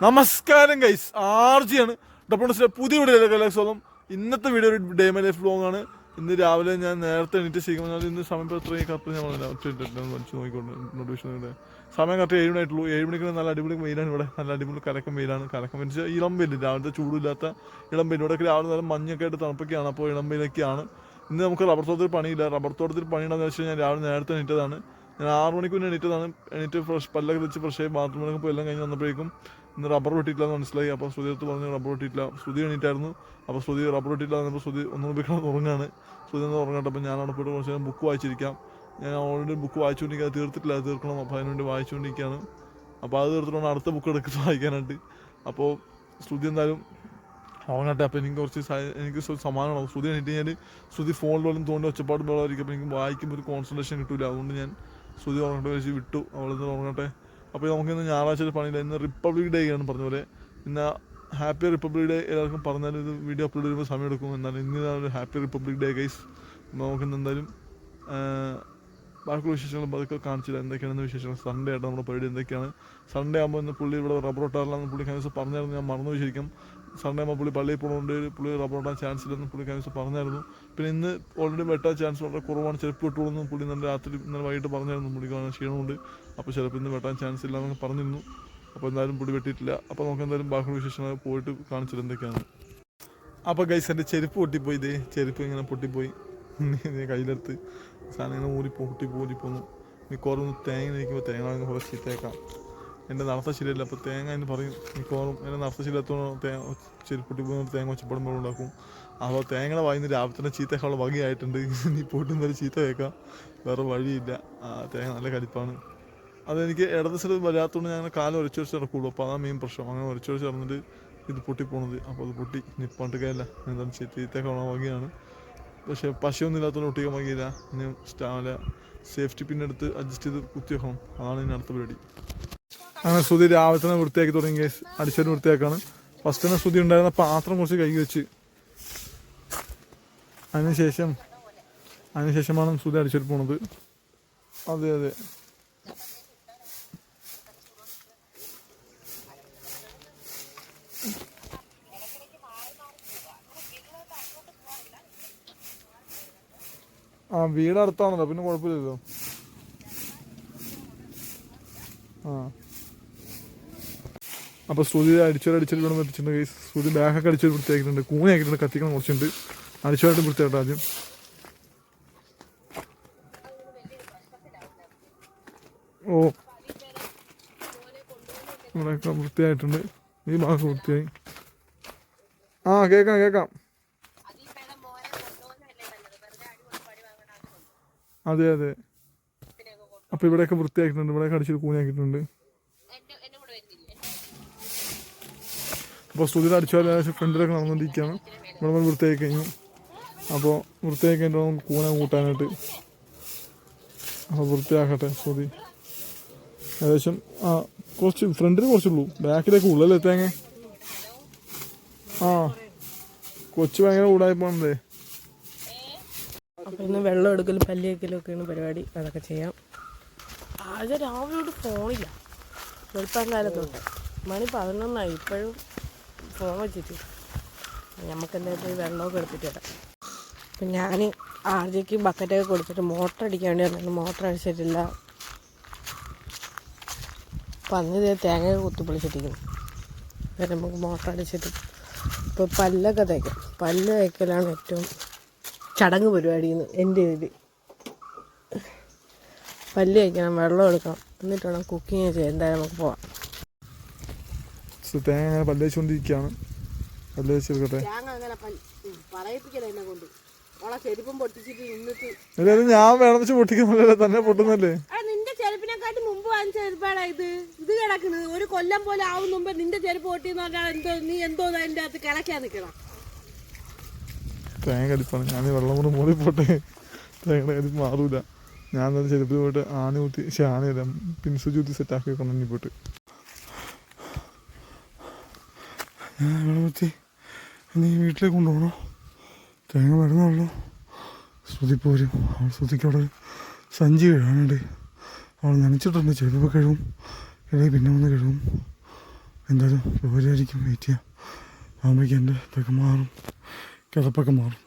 നമസ്കാരം ഗൈസ്, ആർജിയാണ് ഡപ്പോൺസിലെ പുതിയ വീഡിയോ സ്വാഗതം. ഇന്നത്തെ വീഡിയോ ഒരു ഡേ മൈ ലൈഫ് വ്ലോഗ് ആണ്. ഇന്ന് രാവിലെ ഞാൻ നേരത്തെ എണീറ്റ് ശരിക്കും ഇന്ന് സമയം എത്രയും കറക്റ്റ് ഞാൻ വലിച്ചു നോക്കിക്കൊണ്ട് നോട്ടിഫിക്കേഷൻ സമയം കറക്റ്റ് 7 മണിയായിട്ടുള്ളൂ. 7 മണിക്ക് നല്ല അടിപൊളി വെയിലാണ് ഇവിടെ, നല്ല അടിപൊളി കലക്കം വെയിലാണ്. കലക്കം വെച്ചാൽ ഇളം വെയിൽ, രാവിലത്തെ ചൂടില്ലാത്ത ഇളം വെയിൽ. ഇവിടെയൊക്കെ രാവിലെ നേരം മഞ്ഞൊക്കെ ആയിട്ട് തണുപ്പൊക്കെയാണ്, അപ്പോൾ ഇളം വെയിലൊക്കെയാണ്. ഇന്ന് നമുക്ക് റബ്ബർ തോട്ടത്തിൽ പണിയില്ല. റബ്ബർ തോട്ടത്തിൽ പണിയുണ്ടെന്ന് വെച്ചാൽ ഞാൻ രാവിലെ നേരത്തെ എണീറ്റതാണ്. ഞാൻ 6 മണിക്ക് മുന്നേ എണീറ്റതാണ്. എണീറ്റ് പല്ലൊക്കെ വെച്ച് ഫ്രഷ് ആയി ബാത്റൂമിലൊക്കെ പോയി എല്ലാം കഴിഞ്ഞ് വന്നപ്പോഴേക്കും ഇന്ന് റബ്ബർ വെട്ടിയിട്ടില്ലെന്ന് മനസ്സിലായി. അപ്പോൾ ശ്രുതി അടുത്ത് പറഞ്ഞു റബ്ബർ വെട്ടിയിട്ടില്ല. ശ്രുതി എണീറ്റായിരുന്നു. അപ്പോൾ ശ്രുതി റബ്ബർ വെട്ടിയിട്ടില്ല എന്നപ്പോൾ ശ്രുതി ഒന്നും കിടന്ന് ഉറങ്ങാണ്. ശ്രുതി ഒന്ന് ഉറങ്ങട്ടെ. അപ്പോൾ ഞാനവിടെ പോയിട്ട് കുറച്ച് നേരം ബുക്ക് വായിച്ചിരിക്കാം. ഞാൻ ഓൾറെഡി ബുക്ക് വായിച്ചുകൊണ്ടിരിക്കുക, അത് തീർത്തിട്ടില്ല, അത് തീർക്കണം. അപ്പോൾ അതിനുവേണ്ടി വായിച്ചുകൊണ്ടിരിക്കുകയാണ്. അപ്പോൾ അത് തീർത്തിട്ടാണ് അടുത്ത ബുക്ക് എടുത്ത് വായിക്കാനായിട്ട്. അപ്പോൾ ശ്രുതി എന്തായാലും ഉറങ്ങട്ടെ. അപ്പോൾ എനിക്ക് സമാധാനമാവും. ശ്രുതി എണീറ്റ് കഴിഞ്ഞാൽ ശ്രുതി ഫോണിൽ പോലും തോണ്ടി ഒച്ചപ്പാട് ബഹളമായിരിക്കും. അപ്പോൾ എനിക്ക് വായിക്കുമ്പോൾ ഒരു കോൺസെൻട്രേഷൻ കിട്ടില്ല. അതുകൊണ്ട് ഞാൻ ശ്രുതി ഉറങ്ങട്ടെ വെച്ച് വിട്ടു. അവളിന്ന് ഉറങ്ങട്ടെ. അപ്പോൾ നമുക്കിന്ന് ഞായറാഴ്ച പണിയില്ല. ഇന്ന് റിപ്പബ്ലിക് ഡേ ആണ് പറഞ്ഞ പോലെ. ഇന്ന് ഹാപ്പി റിപ്പബ്ലിക് ഡേ എല്ലാവർക്കും പറഞ്ഞാൽ ഇത് വീഡിയോ അപ്ലോഡ് ചെയ്യുമ്പോൾ സമയം എടുക്കും. എന്നാലും ഇന്ന് ഒരു ഹാപ്പി റിപ്പബ്ലിക് ഡേ ഗൈസ്. നമുക്കിന്ന് എന്തായാലും ബാക്കിയുള്ള വിശേഷങ്ങൾ അതൊക്കെ കാണിച്ചില്ല എന്തൊക്കെയാണെന്ന് വിശേഷങ്ങൾ. സൺഡേ ആയിട്ട് നമ്മുടെ പരിപാടി എന്തൊക്കെയാണ്. സൺഡേ ആകുമ്പോൾ ഇന്ന് പുള്ളി ഇവിടെ റബ്ബർ വെട്ടാറില്ലെന്ന് പുള്ളി കഴിഞ്ഞ ദിവസം പറഞ്ഞായിരുന്നു. ഞാൻ മറന്നു ശരിക്കും. സൺഡേ ആകുമ്പോൾ പുള്ളി പള്ളിയിൽ പോകുന്നതുകൊണ്ട് പുള്ളി റബ്ബർ വെട്ടാൻ ചാൻസ് ഇല്ലെന്ന് പുള്ളി കഴിഞ്ഞ ദിവസം പറഞ്ഞായിരുന്നു. പിന്നെ ഇന്ന് ഓൾറെഡി വെട്ടാൻ ചാൻസ് വളരെ കുറവാണ്. ചെരുപ്പ് വിട്ടുകൊടുന്നു പുള്ളി ഇന്നലെ വൈകിട്ട് പറഞ്ഞായിരുന്നു. പുള്ളിക്ക് ക്ഷീണമുണ്ട്, അപ്പോൾ ചിലപ്പോൾ ഇന്ന് വെട്ടാൻ ചാൻസ് ഇല്ലാന്ന് പറഞ്ഞിരുന്നു. അപ്പോൾ എന്തായാലും പുള്ളി വെട്ടിയിട്ടില്ല. അപ്പോൾ നമുക്ക് എന്തായാലും ബാക്കിയുള്ള വിശേഷങ്ങൾ പോയിട്ട് കാണിച്ചിട്ട് എന്തൊക്കെയാണ്. അപ്പോൾ ഗൈസ്, എൻ്റെ ചെരുപ്പ് പൊട്ടിപ്പോയി. ഇതേ ചെരുപ്പ് ഇങ്ങനെ പൊട്ടിപ്പോയി. കയ്യിലെടുത്ത് സാധനം ഇങ്ങനെ പൊട്ടിപ്പോന്നു. മിക്കവാറും തേങ്ങ നിൽക്കുമ്പോൾ തേങ്ങ കുറേ ചീത്തയേക്കാം. എൻ്റെ നടത്ത ശരിയല്ല. അപ്പോൾ തേങ്ങ എന്ന് പറയും. മിക്കവാറും എൻ്റെ നടത്ത ശരിയത്തോളം ചെരുപ്പ് പൊട്ടിപ്പോകുന്ന തേങ്ങ ഒച്ചപ്പാടുമ്പോൾ ഉണ്ടാക്കും. അപ്പോൾ തേങ്ങയുടെ വായിന്ന് രാവിലെ തന്നെ ചീത്തയേക്കാനുള്ള വകയായിട്ടുണ്ട്. നീ പോയിട്ടുന്നൊരു ചീത്ത കേൾക്കാം, വേറെ വഴിയില്ല. തേങ്ങ നല്ല കലിപ്പാണ്. അതെനിക്ക് ഇടത് സൈഡ് വരാത്തതുകൊണ്ട് ഞാൻ കാലം ഉരച്ചുവെച്ച് നടക്കുള്ളൂ. അപ്പോൾ അതാണ് മെയിൻ പ്രശ്നം. അങ്ങനെ ഉരച്ചുവെച്ച് നടന്നിട്ട് ഇത് പൊട്ടിപ്പോണത്. അപ്പോൾ അത് പൊട്ടി നിപ്പാണ്ട് കയല്ല. എന്തായാലും ചീത്തയേക്കാനുള്ള വകയാണ്. പക്ഷേ പശയൊന്നും ഇല്ലാത്തതുകൊണ്ട് ഒട്ടിക്കാൻ വകയില്ല. ഇനി സേഫ്റ്റി പിന്നെടുത്ത് അഡ്ജസ്റ്റ് ചെയ്ത് കുത്തി വെക്കണം. അതാണ് ഇനി അടുത്ത പരിപാടി. അങ്ങനെ ശ്രുതി രാവിലെ തന്നെ വൃത്തിയാക്കി തുടങ്ങി. അടിച്ചൊരു വൃത്തിയാക്കാണ്. ഫസ്റ്റ് തന്നെ ശ്രുതി ഉണ്ടായിരുന്ന പാത്രം കുറച്ച് കൈ വെച്ച് അതിനുശേഷമാണ് ശ്രുതി അടിച്ചിട്ട് പോണത്. അതെ അതെ, വീട് അടുത്താണല്ലോ, പിന്നെ കുഴപ്പമില്ലല്ലോ. അപ്പോൾ ശ്രുതി അടിച്ചൊരു വീണം വെച്ചിട്ടുണ്ട്. ശ്രുതി ബാഗൊക്കെ അടിച്ചൊരു വൃത്തിയാക്കിയിട്ടുണ്ട്. കൂണയാക്കിയിട്ടുണ്ട്. കത്തിക്കണം കുറച്ചുണ്ട്. അടിച്ചോരായിട്ട് വൃത്തിയായിട്ട് ആദ്യം. ഓ, ഇവിടെയൊക്കെ വൃത്തിയായിട്ടുണ്ട്. ഈ ഭാഗം വൃത്തിയായി. കേൾക്കാം. അതെ അതെ. അപ്പോൾ ഇവിടെയൊക്കെ വൃത്തിയാക്കിയിട്ടുണ്ട്. ഇവിടെയൊക്കെ അടിച്ചൊരു കൂണയാക്കിയിട്ടുണ്ട്. അപ്പോൾ സ്റ്റുഡിയോ അടിച്ചാൽ ഫ്രണ്ടിലൊക്കെ നടന്നുകൊണ്ടിരിക്കുകയാണ്. ഇവിടെ വൃത്തിയാക്കി കഴിഞ്ഞു. അപ്പോൾ വൃത്തിയാക്കി കഴിഞ്ഞിട്ട് നമുക്ക് കൂന കൂട്ടാനായിട്ട്. അപ്പോൾ വൃത്തിയാക്കട്ടെ സ്റ്റുഡി. ഏകദേശം കുറച്ച് ഫ്രണ്ടിൽ കുറച്ചുള്ളൂ, ബാക്കിലേക്ക് ഉള്ളല്ലേ തേങ്ങ. കൊച്ചു ഭയങ്കര കൂടായി പോകണതേ. അപ്പോൾ ഇന്ന് വെള്ളം എടുക്കലും പല്ല് വയ്ക്കലും ഒക്കെയാണ് പരിപാടി. അതൊക്കെ ചെയ്യാം. ആകെ രാവിലെ ഫോണില്ല. വെളുപ്പാൻ കാലത്തുണ്ട്. മണി 11 ഇപ്പോഴും ഫോൺ വെച്ചിട്ട് നമുക്ക് എന്തായാലും പോയി വെള്ളമൊക്കെ എടുത്തിട്ട് വരാം. അപ്പം ഞാൻ ആദ്യക്ക് ബക്കറ്റൊക്കെ കൊടുത്തിട്ട് മോട്ടർ അടിക്കാൻ വേണ്ടി വന്നു. മോട്ടർ അടിച്ചിട്ടില്ല. പന്നി തേങ്ങ കുത്തിപ്പൊളിച്ചിട്ടിരിക്കുന്നു. അപ്പം നമുക്ക് മോട്ടർ അടിച്ചിട്ട് ഇപ്പോൾ പല്ലൊക്കെ തേക്കാം. പല്ല് തേക്കലാണ് ഏറ്റവും ചടങ്ങ് പരിപാടിയെന്ന് എൻ്റെ ഇതിൽ. പല്ല് തേക്കണം, വെള്ളം എടുക്കണം, എന്നിട്ട് വേണം കുക്കിങ് ചെയ്യാൻ. എന്തായാലും നമുക്ക് പോവാം. തേങ്ങ പല്ല് വെച്ചുകൊണ്ടിരിക്കുകയാണ്. പല്ല് വെച്ചെടുക്കട്ടെ. ഞാൻ വേണം വെച്ച് പൊട്ടിക്കുന്നല്ലേ, തന്നെ പൊട്ടുന്നല്ലേ. നിന്റെ ചെരുപ്പിനെക്കാട്ടി മുമ്പ് വാങ്ങിച്ച ചെരുപ്പാടാ ഇത്. ഇത് കിടക്കുന്നത് ഒരു കൊല്ലം പോലെ ആവും മുമ്പ് നിന്റെ ചെരുപ്പ് പൊട്ടിയെന്ന് പറഞ്ഞാൽ എന്തോ നീ എന്തോ അതിൻ്റെ അകത്ത് കിളക്കാൻ നിൽക്കണം. തേങ്ങ കലിപ്പാണ്. ഞാൻ വെള്ളം കൊണ്ട് മൂടി പോട്ടെ. തേങ്ങയുടെ കലിപ്പ് മാറൂല. ഞാൻ തന്നെ ചെരുപ്പിൽ പോയിട്ട് ആണി കുത്തി ആണിയല്ല പിൻസ് ചൂത്തി സെറ്റാക്കി വെക്കണം. ഇനി പോയിട്ട് വെള്ളം കുത്തി നീ വീട്ടിലേക്ക് കൊണ്ടുപോകണോ? തേങ്ങ വരുന്നുള്ളൂ. ശ്രുതി പോരും. അവൾ ശ്രുതിക്ക് അവിടെ സഞ്ചി കഴുകാനുണ്ട്. അവൾ നനച്ചിട്ടുണ്ട്. ചെരുപ്പ് കഴുകും, ഇല്ലെങ്കിൽ പിന്നെ വന്ന് കഴുകും. എന്തായാലും ജോലിയായിരിക്കും, വെയിറ്റ് ചെയ്യാം. ആകുമ്പോഴേക്കും എൻ്റെ ഇതൊക്കെ മാറും, കിതപ്പൊക്കെ മാറും.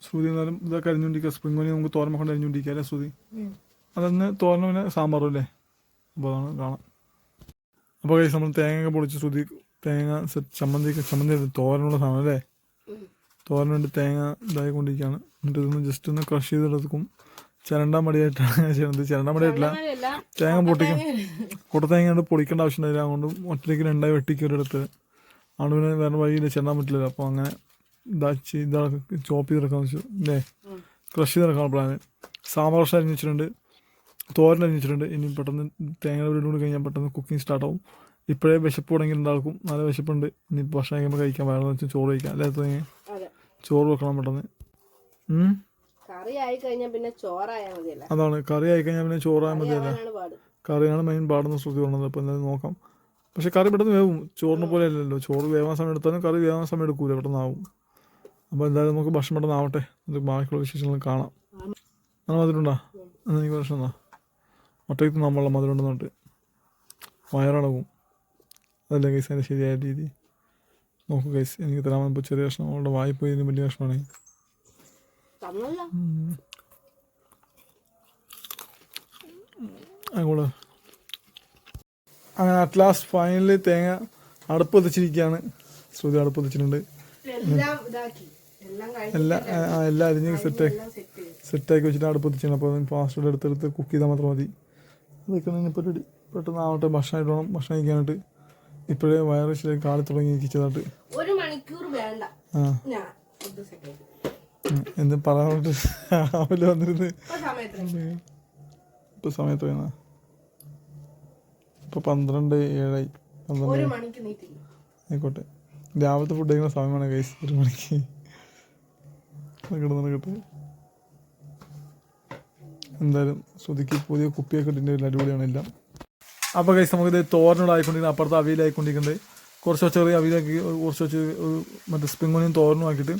ശ്രുതി എന്നാലും ഇതൊക്കെ അരിഞ്ഞുകൊണ്ടിരിക്കുക. സ്പ്രിംഗ് ഓനിയൻ നമുക്ക് തോരൻ കൊണ്ട് അരിഞ്ഞുകൊണ്ടിരിക്കുക അല്ലേ ശ്രുതി? അതന്നെ തോരനും പിന്നെ സാമ്പാറും അല്ലേ? അപ്പോൾ അതാണ് കാണാം. അപ്പോൾ കഴിച്ച് നമ്മൾ തേങ്ങയൊക്കെ പൊളിച്ച് ശ്രുതി തേങ്ങ ചമ്മന്തി തോരനുള്ള സാധനം അല്ലേ? തോരന് വേണ്ടി തേങ്ങ ഇതായിക്കൊണ്ടിരിക്കുകയാണ്. എന്നിട്ട് ഇതൊന്ന് ജസ്റ്റ് ഒന്ന് ക്രഷ് ചെയ്തെടുക്കും. ചിരണ്ടാൻ മടിയായിട്ടാണ് ഞാൻ ചെയ്യുന്നത്. ചിരണ്ടാൻ മടിയായിട്ടില്ല, തേങ്ങ പൊട്ടിക്കും. തേങ്ങ കൊണ്ട് പൊളിക്കേണ്ട ആവശ്യമുണ്ടായില്ല. അതുകൊണ്ട് ഒറ്റയ്ക്ക് രണ്ടായി വെട്ടിക്കൊരിടത്ത് ആണ്. പിന്നെ വേറെ വഴിയില്ല, ചിരണ്ടാൻ പറ്റില്ല. അപ്പോൾ അങ്ങനെ ഇതാക്കി ചോപ്പ് ചെയ്തെടുക്കാന്ന് വെച്ചു അല്ലേ? Crush ചെയ്തെടുക്കാനുള്ള plan. സാമ്പാർ കഷ്ണം അരിഞ്ഞ് വെച്ചിട്ടുണ്ട്, തോരൻ അരിഞ്ഞ് വെച്ചിട്ടുണ്ട്. ഇനി പെട്ടെന്ന് തേങ്ങ വീടുകൊണ്ട് കഴിഞ്ഞാൽ പെട്ടെന്ന് കുക്കിംഗ് സ്റ്റാർട്ടാവും. ഇപ്പോഴേ വിശപ്പ് തുടങ്ങി ഉണ്ടാക്കും, നല്ല വിശപ്പുണ്ട്. ഇനി ഭക്ഷണം കഴിക്കുമ്പോൾ കഴിക്കാൻ വേണമെന്ന് വെച്ചാൽ ചോറ് കഴിക്കാം അല്ലേ? തേങ്ങ ചോറ് വെക്കണം പെട്ടെന്ന്. അതാണ്, കറി ആയി കഴിഞ്ഞാൽ പിന്നെ ചോറായാൽ മതിയല്ലേ? കറിയാണ് മെയിൻ പാടുന്ന ശ്രുതി പറഞ്ഞത്. അപ്പോൾ എന്തായാലും നോക്കാം. പക്ഷെ കറി പെട്ടെന്ന് വേവും, ചോറിനെ പോലെ അല്ലല്ലോ. ചോറ് വേവാൻ സമയം എടുത്താലും കറി വേവാൻ സമയം എടുക്കൂല, പെട്ടെന്നാവും. അപ്പോൾ എന്തായാലും നമുക്ക് ഭക്ഷണം പെട്ടെന്ന് ആവട്ടെ, നമുക്ക് ബാക്കിയുള്ള വിശേഷങ്ങൾ കാണാം. അങ്ങനെ മധുരമുണ്ടോ? എന്നാൽ എനിക്ക് പ്രശ്നം എന്താ? ഒറ്റയ്ക്ക് നമ്മളുള്ള മധുരമുണ്ടെന്നിട്ട് വയറളകും. അതല്ലേ ഗൈസ് അതിൻ്റെ ശരിയായ രീതി? നോക്കൂ ഗൈസ്, എനിക്ക് തരാൻ ഇപ്പോൾ ചെറിയ കഷ്ണം, അവളുടെ വായ്പോയി ഇതിന് വലിയ കഷ്ണമാണ്. അങ്ങോട്ട് അങ്ങനെ അറ്റ് ലാസ്റ്റ് ഫൈനലി തേങ്ങ അടുപ്പ് എത്തിച്ചിരിക്കുകയാണ്. ശ്രുതി അടുപ്പ് എത്തിച്ചിട്ടുണ്ട്. എല്ലാം അരിഞ്ഞ് സെറ്റാക്കി വെച്ചിട്ട് അടുപ്പ് എത്തിച്ചാണ്. അപ്പോൾ ഫാസ്റ്റ് ഫുഡ് എടുത്തെടുത്ത് കുക്ക് ചെയ്താൽ മാത്രം മതി. അതൊക്കെയാണ് ഇപ്പോൾ റെഡി. പെട്ടെന്ന് ആവട്ടെ, ഭക്ഷണമായിട്ട് വേണം ഭക്ഷണം കഴിക്കാനായിട്ട്. ഇപ്പോഴേ വയറ് ശരിയായി കാളി തുടങ്ങി ചെറുതായിട്ട്. എന്ത് പറയാനായിട്ട് രാവിലെ വന്നിരുന്ന് ഇപ്പോൾ സമയത്ത് വേണ ഇപ്പോൾ 12:07 ആയിക്കോട്ടെ. രാവിലത്തെ ഫുഡ് കഴിക്കുന്ന സമയമാണ് ഗൈസ്, 1 മണിക്ക്. കിടന്നിട്ട് എന്തായാലും ശ്രുതിക്ക് പുതിയ കുപ്പിയൊക്കെ ഇട്ടിട്ട് അടിപൊളിയാണ് എല്ലാം. അപ്പോൾ ഗൈസ് നമുക്കിത് തോരനോടായിക്കൊണ്ടിരിക്കുന്നത്, അപ്പുറത്ത് അവിയലായിക്കൊണ്ടിരിക്കുന്നത്. കുറച്ച് ചെറിയ അവിയലാക്കി, കുറച്ച് മറ്റേ സ്പ്രിംഗ് ഓനിയൻ തോരനും ആക്കിയിട്ട്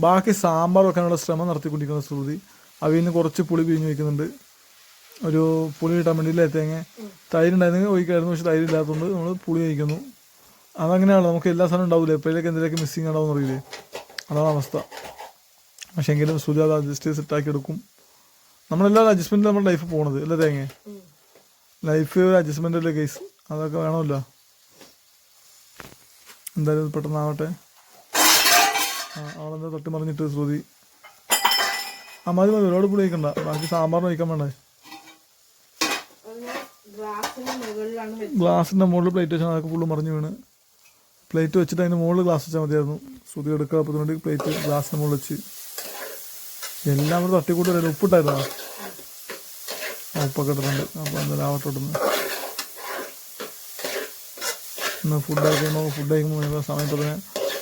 ബാക്കി സാമ്പാർ വെക്കാനുള്ള ശ്രമം നടത്തിക്കൊണ്ടിരിക്കുന്ന ശ്രുതി. അവിയലിന് കുറച്ച് പുളി പിഴിഞ്ഞ് വയ്ക്കുന്നുണ്ട്, ഒരു പുളി കിട്ടാൻ വേണ്ടിയില്ലേ. തേങ്ങ തൈരുണ്ടായിരുന്നെങ്കിൽ ഒഴിക്കായിരുന്നു, പക്ഷെ തൈരില്ലാത്തതുകൊണ്ട് നമ്മൾ പുളി കഴിക്കുന്നു. അതങ്ങനെയാണ്, നമുക്ക് എല്ലാ സാധനവും ഉണ്ടാവില്ല, എപ്പോഴേക്ക് എന്തെങ്കിലുമൊക്കെ മിസ്സിങ് ഉണ്ടാവുമെന്ന് അറിയില്ലേ? അതാണ് അവസ്ഥ. പക്ഷേ എങ്കിലും ശ്രുതി അത് അഡ്ജസ്റ്റ് ചെയ്ത് സെറ്റാക്കി എടുക്കും. നമ്മളെല്ലാവരും അഡ്ജസ്റ്റ്മെൻറ്റിൽ നമ്മുടെ ലൈഫ് പോകണത് അല്ലേ? തേങ്ങ ലൈഫ് ഒരു അഡ്ജസ്റ്റ്മെൻ്റ് അല്ലേ കേസ്? അതൊക്കെ വേണമല്ലോ. എന്തായാലും പെട്ടെന്നാവട്ടെ. അവളെന്താ തട്ടി മറിഞ്ഞിട്ട് ശ്രുതി മതി ഒരുപാട് പുളി കഴിക്കണ്ട, ബാക്കി സാമ്പാറിന് കഴിക്കാൻ വേണ്ടേ? ഗ്ലാസിൻ്റെ മുകളിൽ പ്ലേറ്റ് വെച്ചാൽ അതൊക്കെ ഫുള്ള് മറിഞ്ഞ് വീണ്. പ്ലേറ്റ് വെച്ചിട്ട് അതിൻ്റെ മുകളിൽ ഗ്ലാസ് വെച്ചാൽ മതിയായിരുന്നു. ശ്രുതി എടുക്കുക, അപ്പോൾ വേണ്ടി പ്ലേറ്റ് ഗ്ലാസിൻ്റെ മുകളിൽ വെച്ച് എല്ലാം കൂടെ തട്ടിക്കൂട്ടി വരില്ല. ഉപ്പിട്ടായിരുന്നോ? ഉപ്പൊക്കെ ഇട്ടിട്ടുണ്ട്. അപ്പോൾ എന്തായാലും ആവട്ടോട്ടൊന്ന് ഇന്ന് ഫുഡ് കഴിക്കുമ്പോൾ സമയം തുടങ്ങി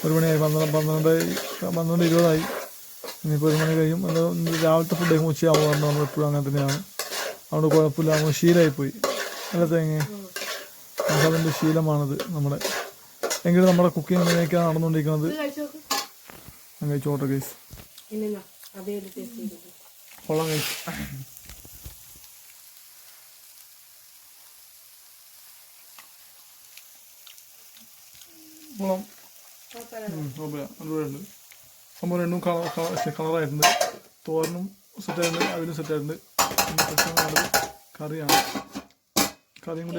1 മണിയായി. 12:20 ഇനിയിപ്പോൾ 1 മണി കഴിയും. എന്താ രാവിലത്തെ ഫുഡ് കഴിക്കുമ്പോൾ ഉച്ചയാവും പറഞ്ഞു. നമ്മൾ എപ്പോഴും അങ്ങനെ തന്നെയാണ്, അതുകൊണ്ട് കുഴപ്പമില്ല. നമ്മൾ ശീലമായിപ്പോയി അല്ല തേങ്ങ? നമുക്കതിൻ്റെ ശീലമാണിത് നമ്മുടെ. എങ്കിലും നമ്മുടെ കുക്കിംഗ് ഇങ്ങനെയൊക്കെയാണ് നടന്നുകൊണ്ടിരിക്കുന്നത്. ഞാൻ കഴിച്ചോട്ടെ ഗൈസ്. കൊള്ളാം ഗൈസ്. കൊള്ളാം, അടിപൊളിയുണ്ട്. സംഭവം രണ്ടും കളറായിട്ടുണ്ട്. തോരനും സെറ്റായിട്ടുണ്ട്, അവിലും സെറ്റായിട്ടുണ്ട്. കറിയാണ്, കറിയും കൂടി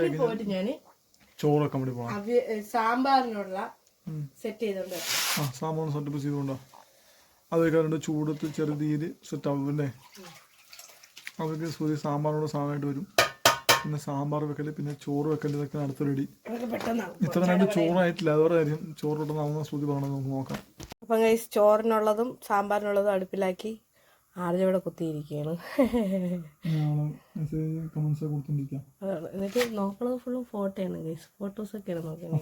ചോറൊക്കെ വേണ്ടി പോകണം. സാമ്പാറിനുള്ള സെറ്റ് ചെയ്തോണ്ട് സാമ്പാറിന് സെറ്റപ്പ് ചെയ്തുകൊണ്ടോ അതൊക്കെ രണ്ട് ചൂടത്ത് ചെറിയ തീയിൽ സെറ്റ് ആവും അല്ലേ? അതൊക്കെ സൂര്യ സാമ്പാറിനോട് സാധനമായിട്ട് വരും. പിന്നെ സാമ്പാർ വെക്കല്, പിന്നെ ചോറ് വെക്കല്, ഇതൊക്കെ അടുത്ത് റെഡി. ഇത്ര രണ്ട് ചോറായിട്ടില്ല, അതോടെ കാര്യം ചോറിട്ടൊന്നാവുന്ന ശ്രുതി പറയണത് നമുക്ക് നോക്കാം. അപ്പം ഗൈസ് ചോറിനുള്ളതും സാമ്പാറിനുള്ളതും അടുപ്പിലാക്കി ആദ്യം കുത്തിയിരിക്കുകയാണ്. അതാണ്. എന്നിട്ട് നോക്കണത് ഫുള്ളും ഫോട്ടോയാണ് ഗൈസ്, ഫോട്ടോസൊക്കെയാണ് നോക്കുന്നത്.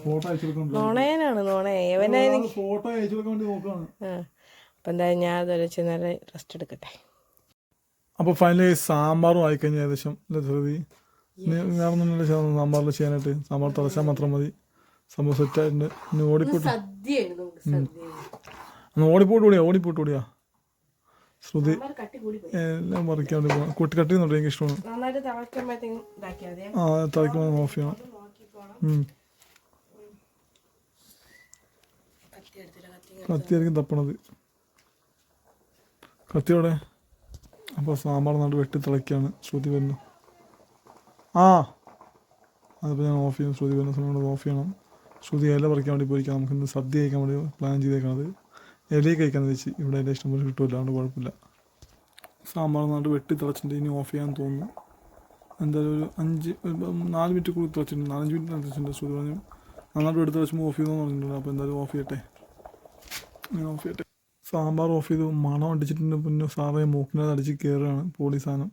നോണയനാണ് അപ്പം എന്തായാലും ഞാൻ അതൊരു നേരം റെസ്റ്റ് എടുക്കട്ടെ. അപ്പോൾ ഫൈനലി സാമ്പാറും ആയിക്കഴിഞ്ഞാൽ ഏകദേശം ധൃതി വേറൊന്നുമില്ല സാമ്പാറിൽ ചെയ്യാനായിട്ട്. സാമ്പാർ തിളച്ചാൽ മാത്രം മതി, സംഭവം സെറ്റായിട്ടുണ്ട്. ഇനി ഓടിപ്പോട്ടൂടിയാ ശ്രുതി എല്ലാം മറിക്കാൻ വേണ്ടി പോകാം. കട്ട് ചെയ്യുന്നുണ്ട്, എനിക്ക് ഇഷ്ടമാണ്. തിളയ്ക്കുമ്പോൾ ഓഫ് ചെയ്യണം. കത്തിയായിരിക്കും തപ്പണത്. കത്തിയോടെ. അപ്പോൾ സാമ്പാർ നാട് വെട്ടി തിളയ്ക്കാണ്. ശ്രുതി വരുന്നു. ആ അതിപ്പോൾ ഞാൻ ഓഫ് ചെയ്യും. ശ്രുതി വരുന്ന സമയം ഓഫ് ചെയ്യണം. ശ്രുതി ഇല പറിക്കാൻ വേണ്ടി പോയിരിക്കാം. നമുക്കിന്ന് സദ്യ കഴിക്കാൻ വേണ്ടി പ്ലാൻ ചെയ്തേക്കണത്. ഇലയിൽ കഴിക്കാൻ വെച്ച് ഇവിടെ ഇല ഇഷ്ടംപോലെ കിട്ടുമല്ലോ, അതുകൊണ്ട് കുഴപ്പമില്ല. സാമ്പാർ നാട് വെട്ടി തിളച്ചിട്ടുണ്ട്. ഇനി ഓഫ് ചെയ്യാൻ തോന്നുന്നു. എന്തായാലും ഒരു 4 മിനിറ്റ് കൂടി തിളച്ചിട്ടുണ്ട്. 4-5 മിനിറ്റ് തിളച്ചിട്ടുണ്ട്. ശ്രുതി പറഞ്ഞു നന്നായിട്ട് എടുത്ത് വെച്ചുമ്പോൾ ഓഫ് ചെയ്തെന്ന് പറഞ്ഞിട്ടുണ്ട്. അപ്പോൾ എന്തായാലും ഓഫ് ചെയ്യട്ടെ. ഞാൻ ഓഫ് ചെയ്യട്ടെ. സാമ്പാർ ഓഫ് ചെയ്തു. മണം അടിച്ചിട്ടുണ്ട്. പിന്നെ സാറേ മൂക്കിനകത്ത് അടിച്ച് കയറുകയാണ് പൊളി സാധനം.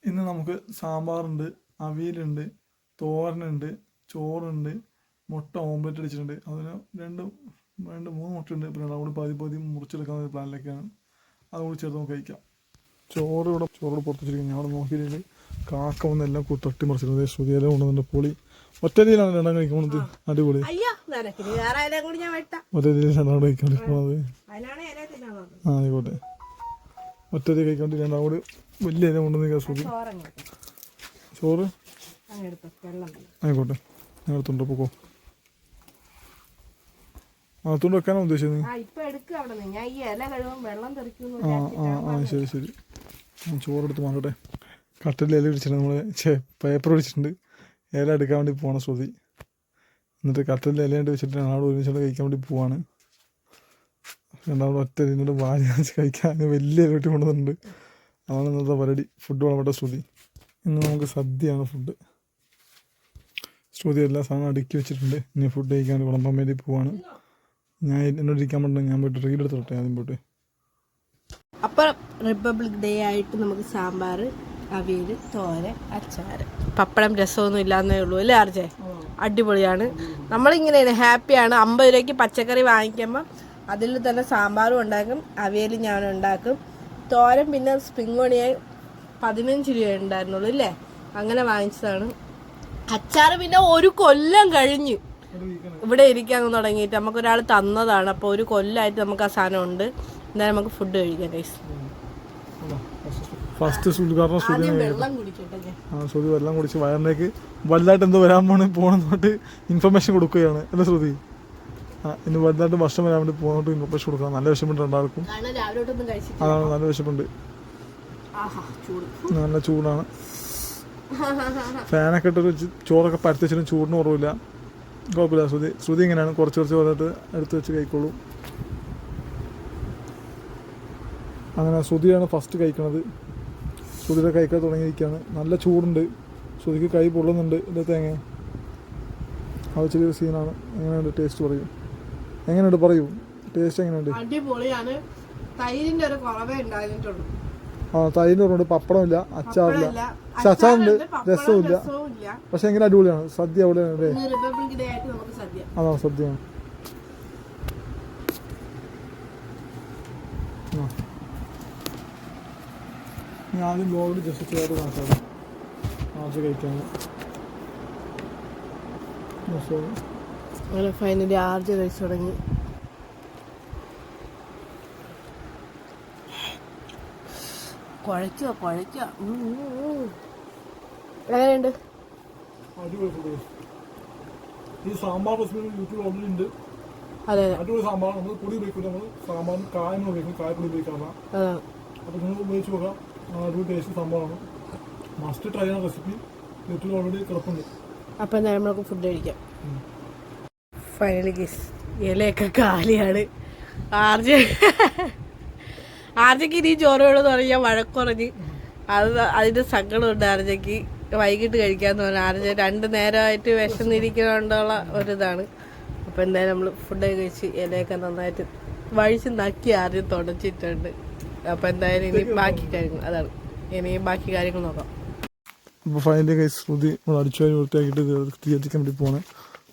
ഇന്ന് നമുക്ക് സാമ്പാറുണ്ട്, അവിയലുണ്ട്, തോരനുണ്ട്, ചോറുണ്ട്, മുട്ട ഓംലെറ്റ് അടിച്ചിട്ടുണ്ട്. അതിന് 3 മുട്ടയുണ്ട്. പിന്നെ അതുകൂടി പതി മുറിച്ചെടുക്കാവുന്ന പ്ലാനിലൊക്കെയാണ്. അതുകൂടി ചേർത്ത് നമുക്ക് കഴിക്കാം. ചോറ് പുറത്ത് വെച്ചിരിക്കും. ഞാൻ അവിടെ നോക്കിയിട്ട് കാക്ക വന്ന് എല്ലാം തട്ടി മറിച്ചിട്ടുണ്ട്. ശ്രുതിയെല്ലാം കൊണ്ടുവന്നിട്ട് പൊളി. ഒറ്റ രീതിയിലാണ് രണ്ടാം കഴിക്കുന്നത്. അടിപൊളി. ഒറ്റ രീതിയിൽ രണ്ടാം കഴിക്കാൻ വേണ്ടി പോകുന്നത്. ആയിക്കോട്ടെ. ഒറ്റ രീതി കഴിക്കാൻ വേണ്ടി രണ്ടാം കൂടി വലിയ ഇല കൊണ്ടുവന്ന് ശ്രുതി. ചോറ് ആയിക്കോട്ടെ. ഞാൻ എടുത്തുണ്ട് പോക്കോ. അതുകൊണ്ട് വെക്കാനാണ് ഉദ്ദേശിച്ചത്. ശരി. ഞാൻ ചോറെടുത്ത് മാറട്ടെ. കട്ടിൽ ഇല പിടിച്ചിട്ടുണ്ട്. നമ്മൾ പേപ്പർ പിടിച്ചിട്ടുണ്ട്. ഇല എടുക്കാൻ വേണ്ടി പോകണം ശ്രുതി. എന്നിട്ട് കട്ടിലിൽ ഇലയായിട്ട് വെച്ചിട്ട് രണ്ടാമത് ഒരുമിച്ചുകൊണ്ട് കഴിക്കാൻ വേണ്ടി പോവാണ്. രണ്ടാമത് ഒറ്റ ഇതിനോട് വാരി കഴിക്കാൻ വലിയ ഇല വെട്ടി കൊണ്ടുവന്നിട്ടുണ്ട്. അതാണ് ഇന്നത്തെ പരിപാടി. ഫുഡ് വളപ്പെട്ട ശ്രുതി. ഇന്ന് നമുക്ക് സദ്യയാണ് ഫുഡ്. ശ്രുതി എല്ലാ സാധനവും അടുക്കി വെച്ചിട്ടുണ്ട്. ഇനി ഫുഡ് കഴിക്കാൻ വേണ്ടി വിളമ്പാൻ വേണ്ടി പോവാണ്. ഞാൻ എന്നോട് ഇരിക്കാൻ പറ്റുന്നത് ഞാൻ പോയിട്ട് റീൽ എടുത്തോട്ടെ ആദ്യം പോയിട്ട്. അപ്പം റിപ്പബ്ലിക് ഡേ ആയിട്ട് നമുക്ക് സാമ്പാർ, അവിയൽ, തോരൻ, അച്ചാറ്, പപ്പടം, രസമൊന്നും ഇല്ലാന്നേ ഉള്ളൂ അല്ലേ ആർജെ? അടിപൊളിയാണ്. നമ്മളിങ്ങനെയാണ്, ഹാപ്പിയാണ്. 50 രൂപയ്ക്ക് പച്ചക്കറി വാങ്ങിക്കുമ്പോൾ അതിൽ തന്നെ സാമ്പാറും ഉണ്ടാക്കും, അവിയൽ ഞാൻ ഉണ്ടാക്കും, തോരൻ പിന്നെ സ്പ്രിംഗ് ഓണിയൻ 15 രൂപ ഉണ്ടായിരുന്നുള്ളൂ അല്ലേ, അങ്ങനെ വാങ്ങിച്ചതാണ്. അച്ചാറ് പിന്നെ 1 കൊല്ലം കഴിഞ്ഞു ഇവിടെ ഇരിക്കാൻ തുടങ്ങിയിട്ട്. നമുക്കൊരാൾ തന്നതാണ്. അപ്പോൾ 1 കൊല്ലമായിട്ട് നമുക്ക് ആ സാധനം ഉണ്ട്. എന്തായാലും നമുക്ക് ഫുഡ് കഴിക്കാം ഗൈസ്. ഫസ്റ്റ് ഉദ്ഘാടനം ശ്രുതി വെള്ളം കുടിച്ച് വയറിലേക്ക് വലുതായിട്ട് എന്തോ വരാൻ പോണെന്നോട്ട് ഇൻഫർമേഷൻ കൊടുക്കുകയാണ് അല്ലേ ശ്രുതി? ഇനി വലുതായിട്ട് ഭക്ഷണം വരാൻ വേണ്ടി പോകുന്നോട്ട് ഇൻഫർമേഷൻ കൊടുക്കണം. നല്ല വിഷമുണ്ട് രണ്ടാൾക്കും. അതാണ്, നല്ല വിശപ്പുണ്ട്. നല്ല ചൂടാണ്. ഫാനൊക്കെ ഇട്ട് വെച്ച് ചോറൊക്കെ പരത്തി വെച്ചിട്ടും ചൂടിന് കുറവില്ല. കുഴപ്പമില്ല. ശ്രുതി ഇങ്ങനെയാണ്, കുറച്ച് പറഞ്ഞിട്ട് എടുത്ത് വെച്ച് കഴിക്കോളൂ. അങ്ങനെ ശ്രുതിയാണ് ഫസ്റ്റ് കഴിക്കണത്. ശ്രുതിയുടെ കഴിക്കാൻ തുടങ്ങിയിരിക്കുകയാണ്. നല്ല ചൂടുണ്ട്. ശ്രുതിക്ക് കൈ പൊള്ളുന്നുണ്ട്. ഇതിൻ്റെ തേങ്ങ അത് ചെറിയൊരു സീനാണ്. എങ്ങനെയുണ്ട് ടേസ്റ്റ് പറയൂ? എങ്ങനെയുണ്ട് പറയൂ ടേസ്റ്റ് എങ്ങനെയുണ്ട്? അടിപൊളിയാണ്. തൈരിന്റെ ഒരു കുറവേ ഉണ്ടായിട്ടുള്ളൂ. തൈരിൻ്റെ കുറവുണ്ട്. പപ്പടമില്ല, അച്ചാറില്ല. പക്ഷെ അച്ചാറുണ്ട്, രസമില്ല. പക്ഷെ എങ്ങനെ അടിപൊളിയാണ്. സദ്യ അവിടെയാണ് അല്ലേ? അതാണ് സദ്യയാണ്. ഞാൻ ആദ്യം ബ്ലോഗിൽ ജസ്റ്റ് ചെയ്യാതെ കാണിച്ചാണ് ആദ്യം കഴിക്കാൻ. അങ്ങനെ ഫൈനലി ആർജ കഴിച്ചു തുടങ്ങി. കുഴയ്ക്കുക എങ്ങനെയുണ്ട്? അടിപൊളി. ഈ സാമ്പാർ റെസിപ്പി യൂട്യൂബ് ഓൾറെഡി ഉണ്ട്. അതെ, അടിപൊളി സാമ്പാർ. നമ്മൾ പൊടി ഉപയോഗിക്കില്ല, നമ്മൾ സാമ്പാറിന് കായം ഉപയോഗിക്കും. കായപ്പൊടി ഉപയോഗിക്കാറില്ല. അപ്പോൾ നിങ്ങൾ ഉപയോഗിച്ച് നോക്കാം. അടിപൊളി ടേസ്റ്റ് സാമ്പാറാണ്. മസ്റ്റ് ട്രൈ ചെയ്യുന്ന റെസിപ്പി യൂട്യൂബിൽ ഓൾറെഡി കിടപ്പുണ്ട്. അപ്പം എന്തായാലും നമുക്ക് ഫുഡ് കഴിക്കാം. ഫൈനലി ഗീസ് ഇലയൊക്കെ കാലിയാണ്. ആർജയ്ക്ക് ഇനി ചോറ് വേണമെന്ന് പറഞ്ഞാൽ വഴക്കുറഞ്ഞ് അതിൻ്റെ സങ്കടമുണ്ട് ആർജയ്ക്ക്. വൈകിട്ട് കഴിക്കാമെന്ന് പറഞ്ഞാൽ ആർജ 2 നേരമായിട്ട് വിശന്നിരിക്കുന്നതുകൊണ്ടുള്ള ഒരിതാണ്. അപ്പോൾ എന്തായാലും നമ്മൾ ഫുഡ് കഴിച്ച് ഇലയൊക്കെ നന്നായിട്ട് വഴിച്ച് നക്കി ആദ്യം തുടച്ചിട്ടുണ്ട്. അപ്പോൾ എന്തായാലും ഇനി ബാക്കി കാര്യങ്ങൾ ബാക്കി കാര്യങ്ങൾ നോക്കാം. അപ്പോൾ ഫൈനലി കൈ ശ്രുതി നമ്മൾ അടിച്ചു കഴിഞ്ഞ് വൃത്തിയാക്കിയിട്ട് തീ എത്തിക്കാൻ വേണ്ടി പോകണേ.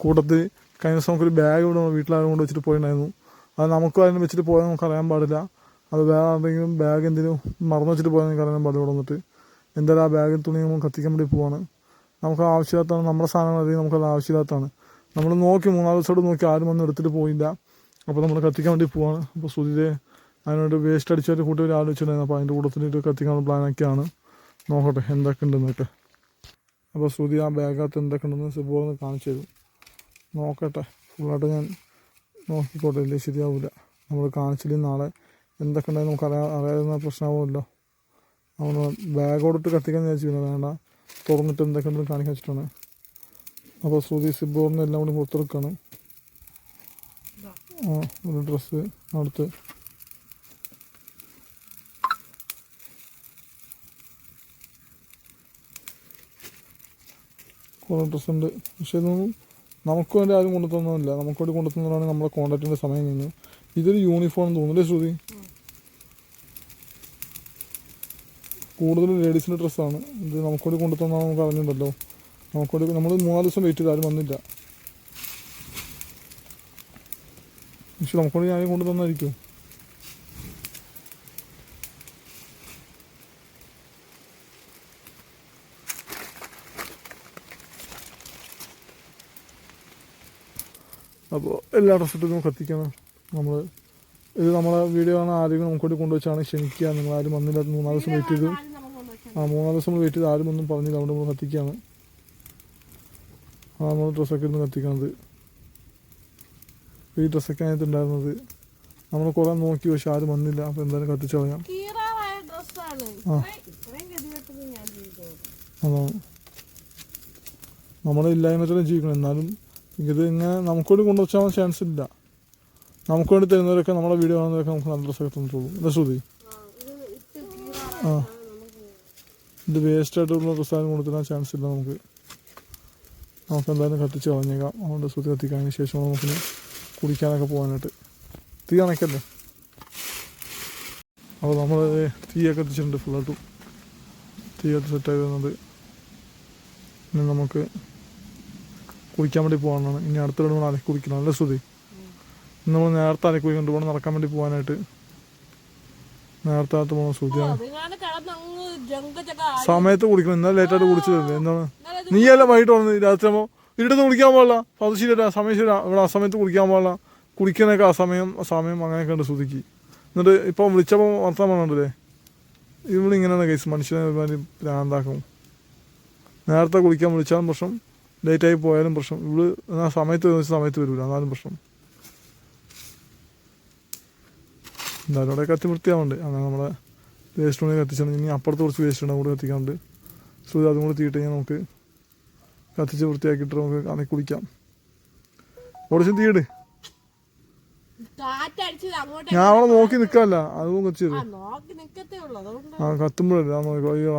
കൂട്ടത്തിൽ കഴിഞ്ഞ ദിവസം നമുക്കൊരു ബാഗ് ഇവിടെ വീട്ടിലാരും കൊണ്ട് വെച്ചിട്ട് പോയിട്ടുണ്ടായിരുന്നു. അത് നമുക്കും അതിന് വെച്ചിട്ട് പോയാൽ നമുക്ക് അറിയാൻ പാടില്ല. അത് വേറെ ആരുടെങ്കിലും ബാഗ് എന്തെങ്കിലും മറന്നു വെച്ചിട്ട് പോയാൽ നമുക്ക് അറിയാൻ പാടില്ല. ഇവിടെ വന്നിട്ട് എന്തായാലും ആ ബാഗിൽ തുണി നമ്മൾ കത്തിക്കാൻ വേണ്ടി പോവാണ്. നമുക്ക് ആവശ്യമില്ലാത്തതാണ്. നമ്മുടെ സാധനങ്ങൾ അധികം നമുക്കത് ആവശ്യമില്ലാത്തതാണ്. നമ്മൾ നോക്കി 3-4 ദിവസത്തോട് നോക്കി ആരും വന്ന് എടുത്തിട്ട് പോയില്ല. അപ്പോൾ നമ്മൾ കത്തിക്കാൻ വേണ്ടി പോവാണ്. അപ്പോൾ ശ്രുതിയെ അതിനോട് വേസ്റ്റ് അടിച്ചായിട്ട് കൂട്ടി ആലോചിച്ചിട്ടുണ്ടായിരുന്നു. അപ്പോൾ അതിൻ്റെ കൂട്ടത്തിലിട്ട് കത്തിക്കാനുള്ള പ്ലാനൊക്കെയാണ്. നോക്കട്ടെ എന്തൊക്കെ ഉണ്ടെന്നൊക്കെ. അപ്പോൾ ശ്രുതി ആ ബാഗകത്ത് എന്തൊക്കെ ഉണ്ടെന്ന് സിബോന്ന് കാണിച്ചു തരും. നോക്കട്ടെ. ഫുള്ളായിട്ട് ഞാൻ നോക്കിക്കോട്ടെ, ഇല്ലേ ശരിയാവില്ല. നമ്മൾ കാണിച്ചില്ലെങ്കിൽ നാളെ എന്തൊക്കെ ഉണ്ടെങ്കിൽ നമുക്ക് അറിയാവുന്ന പ്രശ്നമാവുമല്ലോ. നമ്മൾ ബാഗോടിട്ട് കത്തിക്കാൻ വിചാരിച്ചു, വേണ്ട തുറന്നിട്ട് എന്തൊക്കെ ഉണ്ടെന്ന് കാണിക്കാൻ വെച്ചിട്ടാണ്. അപ്പോൾ ശ്രുതി സിബോറിന് എല്ലാം കൂടി പുറത്തെടുക്കുകയാണ്. ഒരു ഡ്രസ്സ് അടുത്ത് കുറേ ഡ്രസ്സുണ്ട്. പക്ഷേ ഇതൊന്നും നമുക്ക് വേണ്ടി ആരും കൊണ്ടു തന്നതല്ല. നമുക്ക് വേണ്ടി കൊണ്ടു തന്നതാണ് നമ്മളെ കോൺടാക്റ്റിൻ്റെ സമയം കഴിഞ്ഞു. ഇതൊരു യൂണിഫോം തോന്നുന്നില്ലേ ശ്രുതി? കൂടുതലും ലേഡീസിൻ്റെ ഡ്രസ്സാണ് ഇത്. നമുക്ക് വേണ്ടി കൊണ്ടു തന്നാൽ നമുക്ക് അറിഞ്ഞിട്ടുണ്ടല്ലോ. നമുക്ക് വേണ്ടി നമ്മൾ 3 ദിവസം വെയിറ്റ് ചെയ്ത് ആരും വന്നില്ല. പക്ഷെ നമുക്ക് വേണ്ടി ആരും കൊണ്ടു തന്നായിരിക്കും. അപ്പോൾ എല്ലാ ഡ്രസ്സിട്ടും നമുക്ക് കത്തിക്കണം. ഇത് നമ്മളെ വീഡിയോ ആണ് ആരെങ്കിലും നമുക്ക് വേണ്ടി കൊണ്ടുവച്ചാണ് ക്ഷണിക്കുക. നിങ്ങളാരും വന്നില്ല. 3 ദിവസം വെയിറ്റ് ചെയ്തു. 3 ദിവസം വെയിറ്റ് ചെയ്ത് ആരും ഒന്നും പറഞ്ഞില്ല. അതുകൊണ്ട് നമ്മൾ കത്തിക്കുകയാണ്. നമ്മൾ ഡ്രസ്സൊക്കെ ഇരുന്ന് കത്തിക്കണത്. ഈ ഡ്രസ്സൊക്കെ അതിനകത്ത് ഉണ്ടായിരുന്നത്. നമ്മൾ കുറേ നോക്കി, പക്ഷെ ആരും വന്നില്ല. അപ്പോൾ എന്തായാലും കത്തിച്ച് കളയാം. അതാണ് നമ്മുടെ ഇല്ലായ്മത്തിലും ജീവിക്കണം. എന്നാലും ഇത് ഇങ്ങനെ നമുക്ക് വേണ്ടി കൊണ്ടുവച്ചാൽ ചാൻസ് ഇല്ല. നമുക്ക് വേണ്ടി തരുന്നവരൊക്കെ നമ്മുടെ വീഡിയോ കാണുന്നവരൊക്കെ നമുക്ക് നല്ല ഡ്രസ്സൊക്കെ തന്നിട്ടുള്ളൂ. അല്ലേ ശ്രുതി? ഇത് വേസ്റ്റായിട്ടുള്ള ഡ്രസ്സായാലും കൊണ്ടുതരാൻ ചാൻസ് ഇല്ല. നമുക്ക് എന്തായാലും കത്തിച്ച് കളഞ്ഞേക്കാം. അതുകൊണ്ട് ശ്രുതി കത്തിക്കാതിന് ശേഷം നമുക്കിന് കുടിക്കാനൊക്കെ പോകാനായിട്ട്. തീ കണക്കല്ലേ. അപ്പോൾ നമ്മൾ തീയൊക്കെ കത്തിച്ചിട്ടുണ്ട്. ഫുള്ളായിട്ടും തീയൊക്കെ സെറ്റായി വരുന്നത്. ഇനി നമുക്ക് കുടിക്കാൻ വേണ്ടി പോകാനാണ്. ഇനി അടുത്ത നമ്മൾ അലക്കി കുടിക്കണം. അല്ലേ ശ്രുതി? ഇന്ന് നമ്മൾ നേരത്തെ അലക്കി കുടിക്കൊണ്ട് പോകണം നടക്കാൻ വേണ്ടി പോകാനായിട്ട്. നേരത്തെ പോകണം. ശ്രുതിയാണ് സമയത്ത് കുടിക്കണം. ഇന്നലെ ലേറ്റായിട്ട് കുടിച്ചതല്ലേ. എന്താണ് നീയല്ല വൈകിട്ട് വന്നത് രാത്രിയാകുമ്പോൾ ഇരുട്ടത്ത് കുടിക്കാൻ പാടില്ല. അത് ശരിയല്ല. സമയം ശരി. ഇവിടെ അസമയത്ത് കുടിക്കാൻ പാടില്ല. കുടിക്കാനൊക്കെ സമയം അങ്ങനെയൊക്കെ ഉണ്ട് ശ്രുതിക്ക്. എന്നിട്ട് ഇപ്പോൾ വിളിച്ചപ്പോൾ വർത്താൻ പറഞ്ഞില്ലേ, ഇവിടെ ഇങ്ങനെയാണ് കേസ്. മനുഷ്യനെ ഒരുമാതിരി ഭ്രാന്താക്കും. നേരത്തെ കുടിക്കാൻ വിളിച്ചാലും പ്രശ്നം, ലേറ്റായി പോയാലും പ്രശ്നം. ഇവിടെ സമയത്ത് വരില്ല, എന്നാലും പ്രശ്നം. എന്തായാലും അവിടെ കത്തി വൃത്തിയാവുന്നുണ്ട്. അങ്ങനെ നമ്മളെ വേസ്റ്റ് ഉണ്ടെങ്കിൽ കത്തിച്ചാണ്. ഇനി അപ്പുറത്ത് കുറച്ച് വേസ്റ്റ് ഉണ്ട്, കൂടെ കത്തിക്കാനുണ്ട്. ശ്രുതി അതും കൂടി തീയിട്ട് കഴിഞ്ഞാൽ നമുക്ക് കത്തിച്ച് വൃത്തിയാക്കിയിട്ട് നമുക്ക് അണി കുടിക്കാം. കുറച്ചും തീയിട്. ഞാൻ അവിടെ നോക്കി നിൽക്കാമല്ല, അതും കത്തിച്ചത്. കത്തുമ്പോഴല്ലേ ആ നോക്കി. അയ്യോ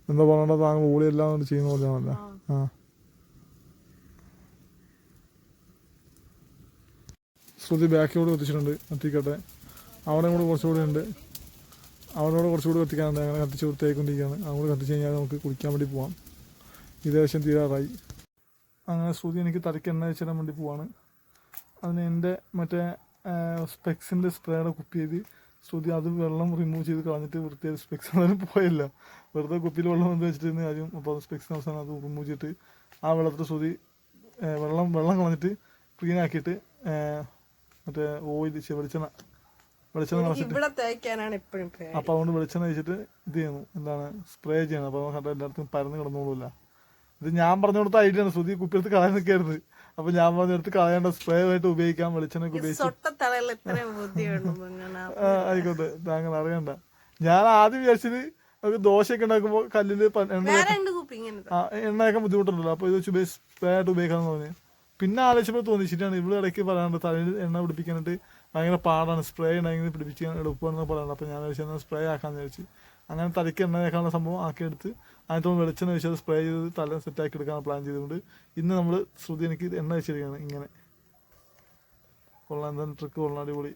എന്താ പറയണ്ട, താങ്കൾ ഓളിയെല്ലാം ചെയ്യുന്ന പോലെയാണല്ലോ. ശ്രുതി ബാക്കിലൂടെ കത്തിച്ചിട്ടുണ്ട്. കത്തിക്കട്ടെ. അവിടെ കൂടെ കുറച്ചുകൂടി ഉണ്ട്. അവിടെ കുറച്ചുകൂടി കത്തിക്കാനുണ്ട്. അങ്ങനെ കത്തിച്ച് വൃത്തിയായിക്കൊണ്ടിരിക്കുകയാണ്. അതുകൂടെ കത്തിച്ച് കഴിഞ്ഞാൽ നമുക്ക് കുടിക്കാൻ വേണ്ടി പോവാം. ഏകദേശം തീരാറായി. അങ്ങനെ ശ്രുതി എനിക്ക് തലയ്ക്ക് എണ്ണ വെച്ചിടാൻ വേണ്ടി പോവാണ്. അതിന് എൻ്റെ മറ്റേ സ്പെക്സിൻ്റെ സ്പ്രേയുടെ കുപ്പി ചെയ്ത് ശ്രുതി അത് വെള്ളം റിമൂവ് ചെയ്ത് കളഞ്ഞിട്ട് വൃത്തിയായി. സ്പെക്സ് ഒന്നും പോയില്ല. വെറുതെ കുപ്പിയിൽ വെള്ളം എന്ത് വെച്ചിട്ട് കാര്യം. അപ്പോൾ സ്പെക്സിന് അവസാനം അത് റിമൂവ് ചെയ്തിട്ട് ആ വെള്ളത്തിൽ ശ്രുതി വെള്ളം കളഞ്ഞിട്ട് ക്ലീൻ ആക്കിയിട്ട് മറ്റേ ഓയിൽ വെളിച്ചെണ്ണ കളച്ചിട്ട്, അപ്പോൾ അതുകൊണ്ട് വെളിച്ചെണ്ണ വെച്ചിട്ട് ഇത് ചെയ്യുന്നു. എന്താണ് സ്പ്രേ ചെയ്യണം. അപ്പോൾ കണ്ട എല്ലായിടത്തും പരന്ന് കിടന്നോളൂല്ല. ഇത് ഞാൻ പറഞ്ഞു കൊടുത്ത ഐഡിയ ആണ്. ശ്രുതി കുപ്പിയെടുത്ത് കളയാൻ നിൽക്കരുത്. അപ്പോൾ ഞാൻ പറഞ്ഞെടുത്ത് കളയേണ്ട, സ്പ്രേ ആയിട്ട് ഉപയോഗിക്കാം. വെളിച്ചെണ്ണയൊക്കെ ഉപയോഗിച്ച് ആയിക്കോട്ടെ. താങ്കൾ അറിയണ്ട. ഞാൻ ആദ്യം വിചാരിച്ചത് നമുക്ക് ദോശയൊക്കെ ഉണ്ടാക്കുമ്പോൾ കല്ലിൽ എണ്ണയൊക്കെ ബുദ്ധിമുട്ടുണ്ടല്ലോ. അപ്പോൾ ഇത് വെച്ച് സ്പ്രേ ആയിട്ട് ഉപയോഗിക്കാമെന്ന് പറഞ്ഞു. പിന്നെ ആലോചിച്ചപ്പോൾ തോന്നി ശരിയാണ്. ഇവിടെ ഇടയ്ക്ക് പറയാനുണ്ട് തലയിൽ എണ്ണ പിടിപ്പിക്കാനായിട്ട് ഭയങ്കര പാടാണ്. സ്പ്രേ ഉണ്ടെങ്കിൽ പിടിപ്പിക്കാൻ എളുപ്പമാണെന്ന് പറയാനുണ്ട്. അപ്പോൾ ഞാൻ വിചാരിച്ചത് സ്പ്രേ ആക്കാമെന്ന് വിചാരിച്ചു. അങ്ങനെ തലയ്ക്ക് എണ്ണ തേക്കാനുള്ള സംഭവം ആക്കിയെടുത്ത് അതിനകത്ത് വെളിച്ചെണ്ണ വെച്ചത് സ്പ്രേ ചെയ്ത് തല സെറ്റാക്കി എടുക്കാൻ പ്ലാൻ ചെയ്തുകൊണ്ട് ഇന്ന് നമ്മൾ ശ്രുതി എനിക്ക് എണ്ണ വെച്ചിരിക്കുകയാണ്. ഇങ്ങനെ കൊള്ളാൻ എന്താണ് ട്രിക്ക്, കൊള്ളാൻ അടിപൊളി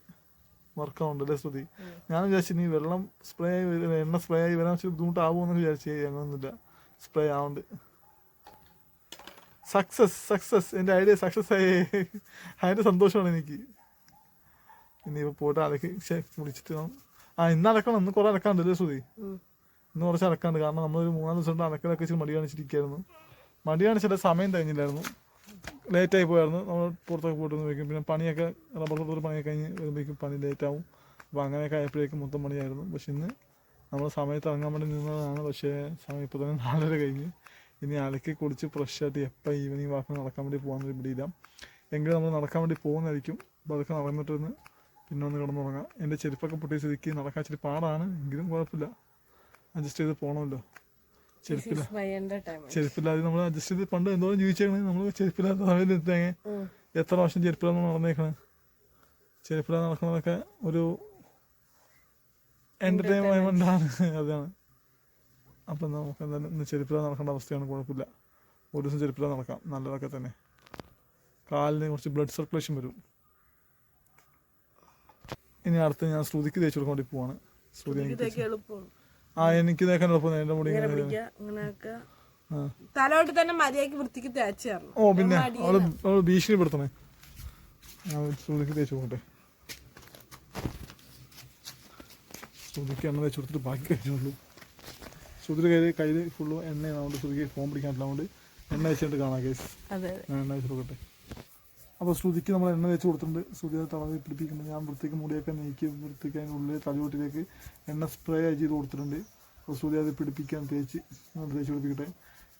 വർക്കാവുണ്ട് അല്ലേ ശ്രുതി? ഞാൻ വിചാരിച്ചു നീ വെള്ളം സ്പ്രേ ആയി എണ്ണ സ്പ്രേ ആയി വരാൻ വെച്ചാൽ ബുദ്ധിമുട്ടാവുമെന്ന് വിചാരിച്ചു. അങ്ങനെയൊന്നുമില്ല, സ്പ്രേ ആവുന്നുണ്ട്. സക്സസ് എൻ്റെ ഐഡിയ സക്സസ് ആയി. അതിൻ്റെ സന്തോഷമാണ് എനിക്ക്. ഇനിയിപ്പോൾ പോയിട്ട് അലക്കി കുടിച്ചിട്ട് ഇന്ന് അലക്കണം. ഇന്ന് കുറേ അലക്കാണ്ടല്ലേ ശ്രുതി? ഇന്ന് കുറച്ച് അലക്കാണ്ട്. കാരണം നമ്മളൊരു 3 ദിവസം കൊണ്ട് അലക്കലൊക്കെ വെച്ച് മടി കാണിച്ചിരിക്കുകയായിരുന്നു. മടി കാണിച്ചിട്ട് സമയം കഴിഞ്ഞില്ലായിരുന്നു. ലേറ്റായി പോയായിരുന്നു. നമ്മൾ പുറത്തൊക്കെ പോയിട്ട് വയ്ക്കും. പിന്നെ പണിയൊക്കെ റബ്ബർ തോട്ടത്തിൽ പണിയൊക്കെ കഴിഞ്ഞ് വരുമ്പോഴേക്കും പണി ലേറ്റാവും. അപ്പോൾ അങ്ങനെയൊക്കെ ആയപ്പോഴേക്കും മൊത്തം പണിയായിരുന്നു. പക്ഷെ ഇന്ന് നമ്മൾ സമയത്ത് ഇറങ്ങാൻ വേണ്ടി നിന്നതാണ്. പക്ഷേ സമയം ഇപ്പോൾ തന്നെ 4:30 കഴിഞ്ഞ്. ഇനി അലക്കി കുടിച്ച് ഫ്രഷായിട്ട് എപ്പോൾ ഈവനിങ് വാക്കിന് നടക്കാൻ വേണ്ടി പോകാൻ വേണ്ടി പിടിയില്ല. എങ്കിലും നമ്മൾ നടക്കാൻ വേണ്ടി പോകുന്നതായിരിക്കും. അപ്പോൾ അതൊക്കെ നടന്നിട്ടൊന്ന് പിന്നെ ഒന്ന് കിടന്നുറങ്ങാം. എൻ്റെ ചെരുപ്പൊക്കെ പൊട്ടിയ സ്ഥിതിക്ക് നടക്കാൻ ഇച്ചിരി പാടാണ്, എങ്കിലും കുഴപ്പമില്ല, അഡ്ജസ്റ്റ് ചെയ്ത് പോകണമല്ലോ. ചെരുപ്പില്ലാതെ നമ്മൾ അഡ്ജസ്റ്റ് ചെയ്ത് പണ്ട് എന്തോരം ജീവിച്ചേക്കണേ. നമ്മൾ ചെരുപ്പില്ലാത്ത സമയത്ത് എത്തേങ്ങ എത്ര വർഷം ചെരുപ്പില്ലാതെ നടന്നേക്കണേ. ചെരുപ്പില്ലാതെ നടക്കുന്നതൊക്കെ ഒരു എൻ്റർടൈൻമെൻ്റാണ്, അതാണ്. അപ്പം നമുക്ക് എന്തായാലും ഇന്ന് ചെരുപ്പില്ലാതെ നടക്കേണ്ട അവസ്ഥയാണ്, കുഴപ്പമില്ല. ഒരു ദിവസം ചെരുപ്പില്ലാതെ നടക്കാം, നല്ലതൊക്കെ തന്നെ. കാലിന് കുറച്ച് ബ്ലഡ് സർക്കുലേഷൻ വരും. ഇനി അടുത്ത് ഞാൻ ശ്രുതിക്ക് തേച്ച് കൊടുക്കാൻ വേണ്ടി പോവാണ്. ശ്രുതി എനിക്ക് എനിക്ക് തേക്കാൻ എളുപ്പം, എൻ്റെ മുടി തലോട്ട് തന്നെ മര്യാദക്ക് വൃത്തിക്ക് തേച്ച് തരണം. ഓ പിന്നെ അവള് ഭീഷണിപ്പെടുത്തണേ. ഞാൻ ശ്രുതിക്ക് തേച്ച് കൊടുക്കട്ടെ. ശ്രുതിക്ക് എണ്ണ തേച്ച് കൊടുത്തിട്ട് ബാക്കി കഴിച്ചുള്ളൂ. ശ്രുതിയുടെ കയ്യിൽ ഫുള്ള് എണ്ണയാണ്, അതുകൊണ്ട് ശ്രുതിക്ക് ഫോൺ പിടിക്കാനില്ല, അതുകൊണ്ട് എണ്ണ വെച്ചിട്ട് കാണാം കേസ്. ഞാൻ എണ്ണ വെച്ച് കൊടുക്കട്ടെ. അപ്പോൾ ശ്രുതിക്ക് നമ്മൾ എണ്ണ തേച്ച് കൊടുത്തിട്ടുണ്ട്. ശ്രുതി അത് തളവി പിടിപ്പിക്കുന്നുണ്ട്. ഞാൻ വൃത്തിക്ക് മുടിയൊക്കെ നീക്കി വൃത്തിക്ക് അതിൻ്റെ ഉള്ളിൽ തലയോട്ടിലേക്ക് എണ്ണ സ്പ്രേ ചെയ്ത് കൊടുത്തിട്ടുണ്ട്. അപ്പോൾ ശ്രുതി അത് പിടിപ്പിക്കാൻ തേച്ച് പിടിപ്പിക്കട്ടെ.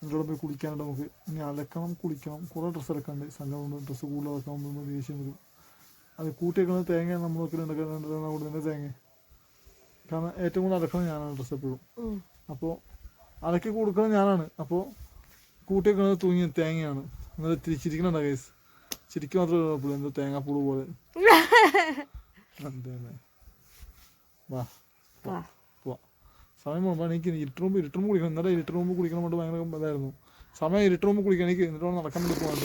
എന്നിട്ട് പോയി കുളിക്കാനുണ്ട് നമുക്ക്. ഇനി അലക്കണം, കുളിക്കണം, കുറേ ഡ്രസ്സ് ഇറക്കാനുണ്ട്. സംഘമുണ്ട്, ഡ്രസ്സ് കൂടുതൽ ഇറക്കാൻ പോകുമ്പോൾ ദേഷ്യം വരും. അത് കൂട്ടിയേക്കുന്നത് തേങ്ങ നമ്മൾ കൊടുത്തതിൻ്റെ തേങ്ങ, കാരണം ഏറ്റവും കൂടുതൽ അലക്കണം ഞാനാണ് ഡ്രസ്സ് എപ്പോഴും. അപ്പോൾ അലക്കി കൊടുക്കുന്നത് ഞാനാണ്. അപ്പോൾ കൂട്ടിയേക്കുന്നത് തൂങ്ങിയ തേങ്ങയാണ്. ഇന്നലെ തിരിച്ചിരിക്കണുണ്ടോ കേസ്? ശരിക്കും മാത്രമേ കുഴപ്പമില്ല, എന്തോ തേങ്ങാപ്പൂള് പോലെ. വാ പോവാ. സമയം പോകുമ്പോൾ എനിക്ക് ഇരുട്ട് റൂമ്പ് കുളിക്കണം. ഇന്നലെ ഇരുട്ട് റൂമ്പ് കുളിക്കണം കൊണ്ട് ഭയങ്കര ഇതായിരുന്നു. സമയം ഇരുട്ട് റൂമ്പ് കുളിക്കണം എനിക്ക്, എന്നിട്ട് നടക്കാൻ വേണ്ടി പോകാൻ.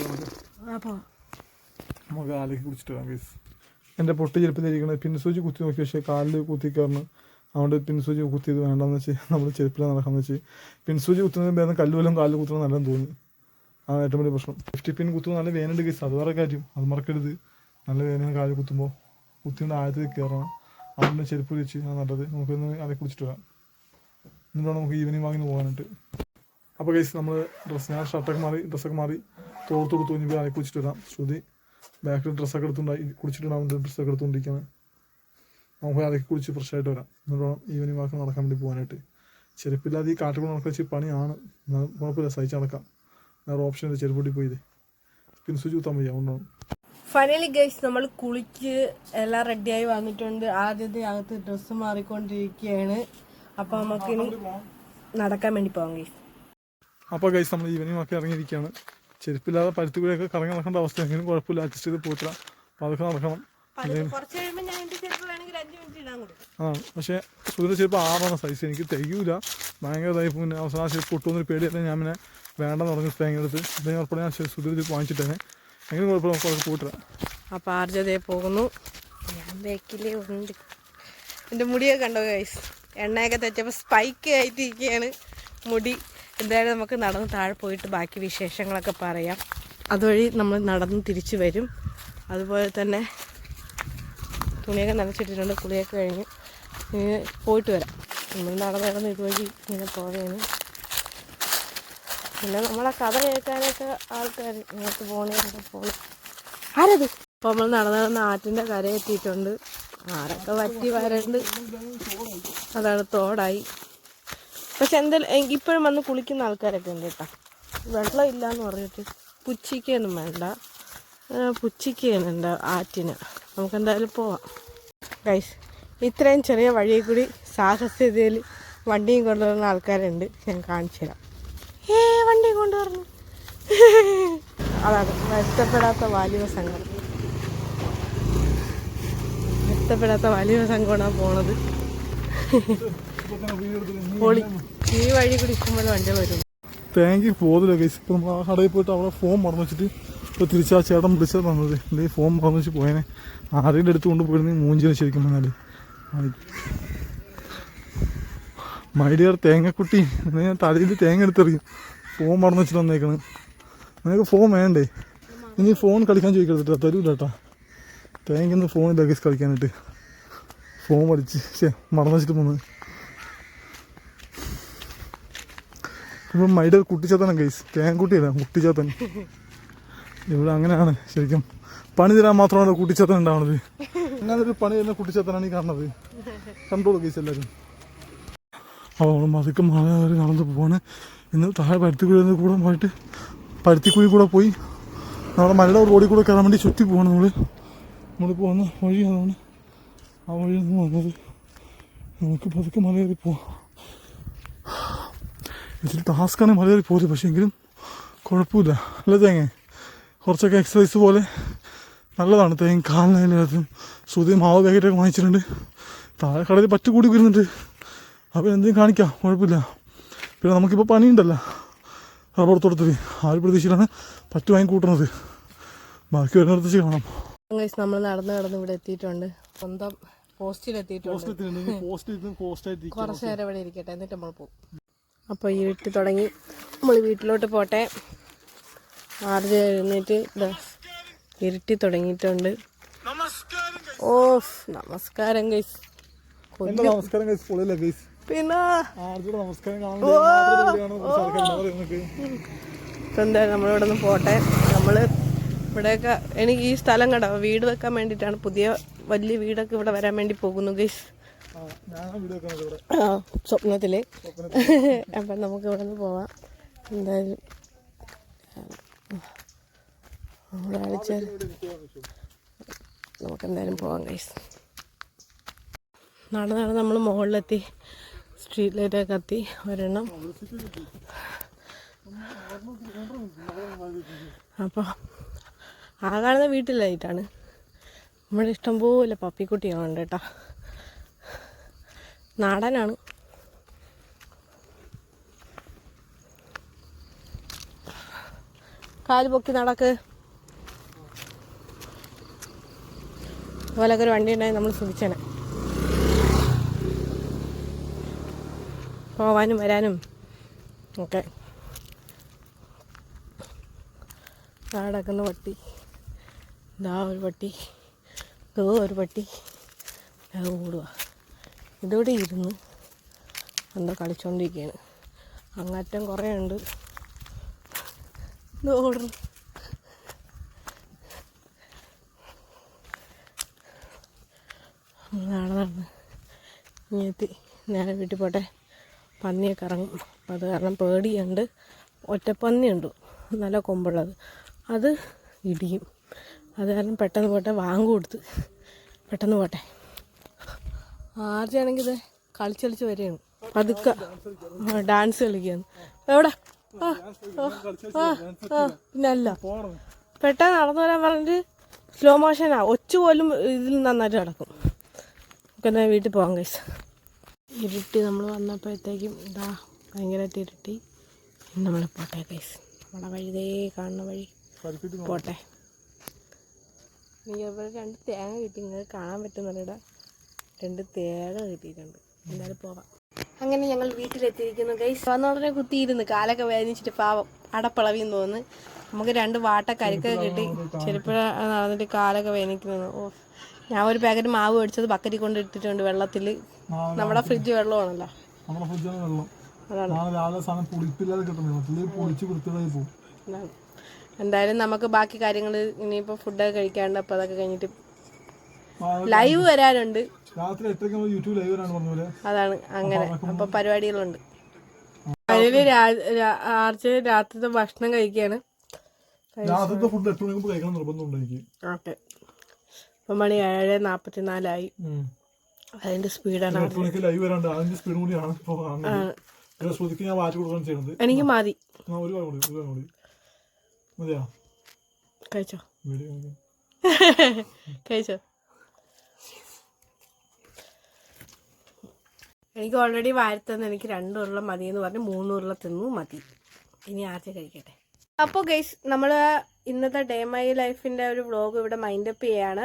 നമുക്ക് ആലേക്ക് കുടിച്ചിട്ട് വരാം കേസ്. എൻ്റെ പൊട്ടി ചെരുപ്പിലിരിക്കണത് പിൻസൂചി കുത്തി നോക്കി, പക്ഷേ കാലിൽ കുത്തിക്കയറുന്നു. അതുകൊണ്ട് പിൻസൂചി കുത്തിയത് വേണ്ടെന്ന് വെച്ച് നമ്മൾ ചെരുപ്പിലാണ് നടക്കാമെന്ന് വെച്ച് പിൻസൂചി കുത്തുന്നതിന് വേദന കല്ലുവല്ലം കാലിൽ കുത്തുന്നത് നല്ലതെന്ന് തോന്നി. അതാണ് ഏറ്റവും വലിയ പ്രശ്നം. 50 പിൻ കുത്തുമ്പോൾ നല്ല വേനുണ്ട് കേസ്, അത് വേറെ കാര്യം, അത് മറക്കരുത്. നല്ല വേന കാലിൽ കുത്തുമ്പോൾ കുത്തിയുടെ ആഴത്തിൽ കയറണം. അതുകൊണ്ട് ചെരുപ്പ് വെച്ച് നല്ലത്. നമുക്കൊന്ന് അതെ കുടിച്ചിട്ട് വരാം. എന്നിട്ടാണ് നമുക്ക് ഈവനിങ് വാങ്ങിന് പോകാനായിട്ട്. അപ്പോൾ കേസ് നമ്മൾ ഞാൻ ഷർട്ടൊക്കെ മാറി ഡ്രസ്സൊക്കെ മാറി തോർത്തു തോന്നി അതെ കുടിച്ചിട്ട് വരാം. ശ്രുതി ബാക്കിൽ ഡ്രസ്സൊക്കെ എടുത്തുണ്ടായി കുടിച്ചിട്ടുണ്ടാവും, ഡ്രസ്സൊക്കെ എടുത്തുകൊണ്ടിരിക്കുകയാണ്. നമുക്ക് അതൊക്കെ കുടിച്ച് ഫ്രഷായിട്ട് വരാം. എന്നിട്ട് വേണം ഈവനിങ് വാക്ക് നടക്കാൻ വേണ്ടി പോകാനായിട്ട്. ചെരുപ്പില്ലാതെ ഈ കാട്ടുകൂടെ നടക്കാൻ വെച്ച് പണിയാണ്, കുഴപ്പമില്ല, സഹിച്ച് നടക്കാം. വേറെ ഓപ്ഷൻ ഇല്ല, ചെരുപ്പൊട്ടി പോയില്ലേ പിന്നെ സ്വിച്ച് കുത്താൻ വയ്യ, അതുകൊണ്ടാണ്. ഫൈനലി ഗൈസ് നമ്മൾ കുളിച്ച് എല്ലാം റെഡിയായി വന്നിട്ടുണ്ട്. ആദ്യത്തെ അകത്ത് ഡ്രസ്സ് മാറിക്കൊണ്ടിരിക്കുകയാണ്. അപ്പോൾ നമുക്കിനി നടക്കാൻ വേണ്ടി പോകാം ഗൈസ്. അപ്പോൾ ഗൈസ് നമ്മൾ ഈവനിങ് ഒക്കെ ഇറങ്ങിയിരിക്കുകയാണ്. ചെരുപ്പില്ലാതെ പരുത്തിക്കൂടെയൊക്കെ കറങ്ങി നടക്കേണ്ട അവസ്ഥ, എങ്കിലും കുഴപ്പമില്ല, അഡ്ജസ്റ്റ് ചെയ്ത് പോയിട്ടില്ല. അപ്പോൾ അതൊക്കെ നടക്കണം. പക്ഷേ സുധീർ ചെരുപ്പ് 6 സൈസ് എനിക്ക് തികയൂല, ഭയങ്കര ഇതായി. പിന്നെ അവസാനം ആ ചെരുപ്പ് പൊട്ടുമെന്നൊരു പേടിയല്ല. ഞാൻ പിന്നെ വേണ്ടെന്ന് പറഞ്ഞ തേങ്ങ എടുത്ത് ഇതേ ഉറപ്പടെ ഞാൻ സുധീർ ചെരുപ്പ് വാങ്ങിച്ചിട്ടേ എങ്ങനെ കുഴപ്പമില്ല, നമുക്ക് അതൊക്കെ പോയിട്ടില്ല. അപ്പോൾ ആർജതേ പോകുന്നു, ഞാൻ ബാക്കിലേ ഉണ്ട്. എൻ്റെ മുടിയൊക്കെ കണ്ടോ ഗൈസ്, എണ്ണയൊക്കെ തെച്ചപ്പോൾ സ്പൈക്ക് ആയിട്ടിരിക്കുകയാണ് മുടി. എന്തായാലും നമുക്ക് നടന്ന് താഴെ പോയിട്ട് ബാക്കി വിശേഷങ്ങളൊക്കെ പറയാം. അതുവഴി നമ്മൾ നടന്ന് തിരിച്ചു വരും. അതുപോലെ തന്നെ തുണിയൊക്കെ നനച്ചിട്ടിട്ടുണ്ട്, കുളിയൊക്കെ കഴിഞ്ഞ് പോയിട്ട് വരാം. നമ്മൾ നടന്ന് ഇതുവഴി ഇങ്ങനെ പോവുകയാണ്. പിന്നെ നമ്മളെ കഥ കേൾക്കാനൊക്കെ ആൾക്കാർ ഇങ്ങോട്ട് പോകണം. ആരത്? അപ്പോൾ നമ്മൾ നടന്ന ആറ്റിൻ്റെ കരയെത്തിയിട്ടുണ്ട്. ആരൊക്കെ വറ്റി വരണ്ട്, അതാണ് തോടായി. പക്ഷെ എന്തായാലും ഇപ്പോഴും വന്ന് കുളിക്കുന്ന ആൾക്കാരൊക്കെ ഉണ്ട് കേട്ടോ. വെള്ളം ഇല്ലയെന്ന് പറഞ്ഞിട്ട് പുച്ഛിക്കൊന്നും വേണ്ട, പുച്ഛിക്കുന്നുണ്ട് ആറ്റിന്. നമുക്കെന്തായാലും പോവാം ഗൈസ്. ഇത്രയും ചെറിയ വഴിയിൽ കൂടി സാഹസ്യതയിൽ വണ്ടിയും കൊണ്ടുവരുന്ന ആൾക്കാരുണ്ട്, ഞാൻ കാണിച്ചു തരാം. വണ്ടി കൊണ്ടുവരുന്നു, അതാണ് വ്യക്തപ്പെടാത്ത വലിയ സംഘം. വ്യക്തപ്പെടാത്ത വലിയ സംഘമാണ് പോണത്. പൊളി. ഈ വഴി കൂടി ഇഷ്ടംപോലെ വണ്ടികൾ വരും. താങ്ക് യു പോകുന്നില്ല ഗൈസ്. ഇപ്പോൾ നമ്മൾ ആ കടയിൽ പോയിട്ട് അവിടെ ഫോം മറന്നു വെച്ചിട്ട് ഇപ്പോൾ തിരിച്ചാ ചേട്ടൻ വിളിച്ചത് തന്നത്. അല്ലെങ്കിൽ ഫോം മറന്നു വെച്ച് പോയനെ ആരെയും അടുത്ത് കൊണ്ട് പോയിരുന്നെങ്കിൽ മൂഞ്ചിന് ശരിക്കും പറഞ്ഞാൽ മൈഡിയർ തേങ്ങക്കുട്ടി, ഞാൻ തലയിൽ തേങ്ങ എടുത്തെറിയും. ഫോൺ മറന്നു വെച്ചിട്ട് വന്നേക്കണ്. നിനക്ക് ഫോൺ വേണ്ടേ? ഇനി ഫോൺ കളിക്കാൻ ചോദിക്കരുത്, തരൂല കേട്ടോ. തേങ്ങന്ന് ഫോണില്ല ഗൈസ് കളിക്കാനായിട്ട്. ഫോൺ പഠിച്ച് മറന്നു വെച്ചിട്ട് പോന്ന്. ഇപ്പം മൈഡിയർ കുട്ടിച്ചാത്തനാണ് ഗൈസ്, തേങ്ങക്കുട്ടിയല്ല കുട്ടിച്ചാത്തൻ. ഇവിടെ അങ്ങനെയാണ് ശരിക്കും. പണി തരാൻ മാത്രമാണ് കുട്ടിച്ചാത്തൻ ഉണ്ടാവുന്നത്. അങ്ങനെ ഒരു പണി തരുന്ന കുട്ടിച്ചാത്തനാണ് ഈ കാണുന്നത്. കണ്ടോളൂ ഗൈസ് എല്ലാവരും. അപ്പോൾ മതിക്ക് മഴ നടന്ന് പോവാണ്. ഇന്ന് താഴെ പരുത്തിക്കുഴി കൂടെ പോയിട്ട് പരുത്തിക്കുഴി കൂടെ പോയി നമ്മുടെ മലയുടെ റോഡിൽ കൂടെ കയറാൻ വേണ്ടി ചുറ്റി പോവാണ് നമ്മൾ. നമ്മളിപ്പോൾ വന്ന വഴി അതാണ്. ആ വഴിയിൽ നിന്ന് വന്നത്. നമുക്ക് പതുക്കെ മലയേറി പോവാം. ഇതിൽ ടാസ്ക്കാണ് മലയേറി പോകുന്നത്. പക്ഷേ എങ്കിലും കുഴപ്പമില്ല. അല്ല തേങ്ങ കുറച്ചൊക്കെ എക്സസൈസ് പോലെ നല്ലതാണ്. തേങ്ങ കാലിനായാലും ശ്രുതി മാവ് പാക്കറ്റൊക്കെ വാങ്ങിച്ചിട്ടുണ്ട്. താഴെ കടയിൽ പറ്റ് കൂടി വരുന്നുണ്ട്. അപ്പോൾ എന്തെങ്കിലും കാണിക്കാം, കുഴപ്പമില്ല. പിന്നെ നമുക്കിപ്പോൾ പണിയുണ്ടല്ലോ റബ്ബർ തോട്ടത്തിൽ. ആ ഒരു പ്രതീക്ഷയിലാണ് പറ്റ് വാങ്ങി കൂട്ടുന്നത്. ബാക്കി വരുന്നിടത്ത് കാണാം. നമ്മൾ നടന്ന് ഇവിടെ എത്തിയിട്ടുണ്ട്. സ്വന്തം പോസ്റ്റിലെത്തിയിട്ടുണ്ട്. കുറച്ച് നേരം ഇവിടെ ഇരിക്കട്ടെ, എന്നിട്ട് നമ്മൾ പോകും. അപ്പോൾ ഇരുട്ടി തുടങ്ങി. നമ്മൾ വീട്ടിലോട്ട് പോട്ടെ. ആർജ് എഴുന്നേറ്റ് ഇരുട്ടി തുടങ്ങിയിട്ടുണ്ട്. ഓ നമസ്കാരം ഗൈസ്. പിന്നെ എന്തായാലും നമ്മളിവിടെ നിന്ന് പോട്ടെ. നമ്മൾ ഇവിടെയൊക്കെ എനിക്ക് ഈ സ്ഥലം കണ്ടോ, വീട് വെക്കാൻ വേണ്ടിയിട്ടാണ്. പുതിയ വലിയ വീടൊക്കെ ഇവിടെ വരാൻ വേണ്ടി പോകുന്നു ഗൈസ്. സ്വപ്നത്തില്. അപ്പം നമുക്ക് ഇവിടെ നിന്ന് പോവാം. എന്തായാലും നമുക്കെന്തായാലും പോവാം ഗൈസ്. നടന്ന് നമ്മൾ മുകളിലെത്തി. സ്ട്രീറ്റ് ലൈറ്റൊക്കെ കത്തി ഒരെണ്ണം. അപ്പോൾ ആ കാണുന്ന വീട്ടിൽ ലൈറ്റാണ്. നമ്മുടെ ഇഷ്ടംപോലെ പപ്പിക്കുട്ടികളുണ്ട് കേട്ടോ. നാടനാണ്. കാല് പൊക്കി നടക്ക്. അതുപോലൊക്കെ ഒരു വണ്ടി ഉണ്ടായി നമ്മൾ ശ്രദ്ധിച്ചേനെ. പോവാനും വരാനും ഒക്കെ. നടക്കുന്ന പട്ടി, ഇതാ ഒരു പട്ടി, ഇതോ ഒരു പട്ടി ഓടുക. ഇതിവിടെ ഇരുന്ന് എന്തോ കളിച്ചോണ്ടിരിക്കുകയാണ്. അങ്ങറ്റം കുറേ ഉണ്ട്. ഇത് ഓടുന്നു. നടന്ന് ഇങ്ങെത്തി. നേരെ വീട്ടിൽ പോട്ടെ. പന്നിയൊക്കെ ഇറങ്ങും. അപ്പം അത് കാരണം പേടിയുണ്ട്. ഒറ്റപ്പന്നിയുണ്ട് നല്ല കൊമ്പുള്ളത്, അത് ഇടിയും. അത് കാരണം പെട്ടെന്ന് പോട്ടെ. വാങ്ങ് കൊടുത്ത് പെട്ടെന്ന് പോട്ടെ. ആർജയാണെങ്കിൽ ഇത് കളിച്ച് വരികയാണ്. പതുക്കെ ഡാൻസ് കളിക്കുകയാണ്. എവിടെ പിന്നല്ല പെട്ടെന്ന് നടന്നു വരാൻ പറഞ്ഞിട്ട് സ്ലോ മോഷനാ. ഒച്ച പോലും ഇതിൽ നന്നായിട്ട് കിടക്കും. നമുക്ക് എന്നാൽ വീട്ടിൽ പോകാം ഗൈസ്. ഇരുട്ടി നമ്മൾ വന്നപ്പോഴത്തേക്കും ഇതാ ഭയങ്കരമായിട്ട് ഇരുട്ടി. നമ്മൾ പോട്ടെ ഗൈസ്. നമ്മുടെ വഴിതേ കാണുന്ന വഴി പോട്ടെ. എനിക്ക് അതുപോലെ 2 തേങ്ങ കിട്ടി. നിങ്ങൾക്ക് കാണാൻ പറ്റുന്നില്ല. 2 തേങ്ങ കിട്ടിയിട്ടുണ്ട്. എന്തായാലും പോവാം. അങ്ങനെ ഞങ്ങൾ വീട്ടിലെത്തിയിരിക്കുന്നു ഗൈസ്. വന്നോടനെ കുത്തിയിരുന്നു. കാലൊക്കെ വേദനിച്ചിട്ട് പാവം അടപ്പിളവിന്ന് തോന്നുന്നു. നമുക്ക് 2 വാട്ട കരിക്കൊക്കെ കിട്ടി. ചെരുപ്പഴ നടന്നിട്ട് കാലൊക്കെ വേദനിക്കുന്നത്. ഓ, ഞാൻ ഒരു പാക്കറ്റ് മാവ് മേടിച്ചത് ബക്കറ്റിൽ കൊണ്ട് ഇട്ടിട്ടുണ്ട് വെള്ളത്തിൽ. നമ്മുടെ ഫ്രിഡ്ജ് വെള്ളമാണല്ലോ. എന്തായാലും നമുക്ക് ബാക്കി കാര്യങ്ങൾ ഇനിയിപ്പോൾ ഫുഡൊക്കെ കഴിക്കാണ്ട്. അപ്പോൾ അതൊക്കെ കഴിഞ്ഞിട്ട് ലൈവ് വരാനുണ്ട്. അതാണ് അങ്ങനെ. അപ്പോൾ പരിപാടികളുണ്ട്. അതിൽ ആർച്ച് രാത്രിത്തെ ഭക്ഷണം കഴിക്കുകയാണ്. ഓക്കെ. ഇപ്പം മണി 7:44 അതിന്റെ സ്പീഡാണ്. എനിക്ക് മതി. കഴിച്ചോ കഴിച്ചോ. എനിക്ക് ഓൾറെഡി വാരത്തന്ന് എനിക്ക് 2 ഉരുള മതി എന്ന് പറഞ്ഞ് 3 ഉരുള തിന്നു മതി. ഇനി ആർച്ച കഴിക്കട്ടെ. അപ്പോൾ ഗൈസ്, നമ്മൾ ഇന്നത്തെ ഡേ മൈ ലൈഫിന്റെ ഒരു വ്ളോഗ് ഇവിടെ മൈൻഡപ്പ് ചെയ്യാണ്.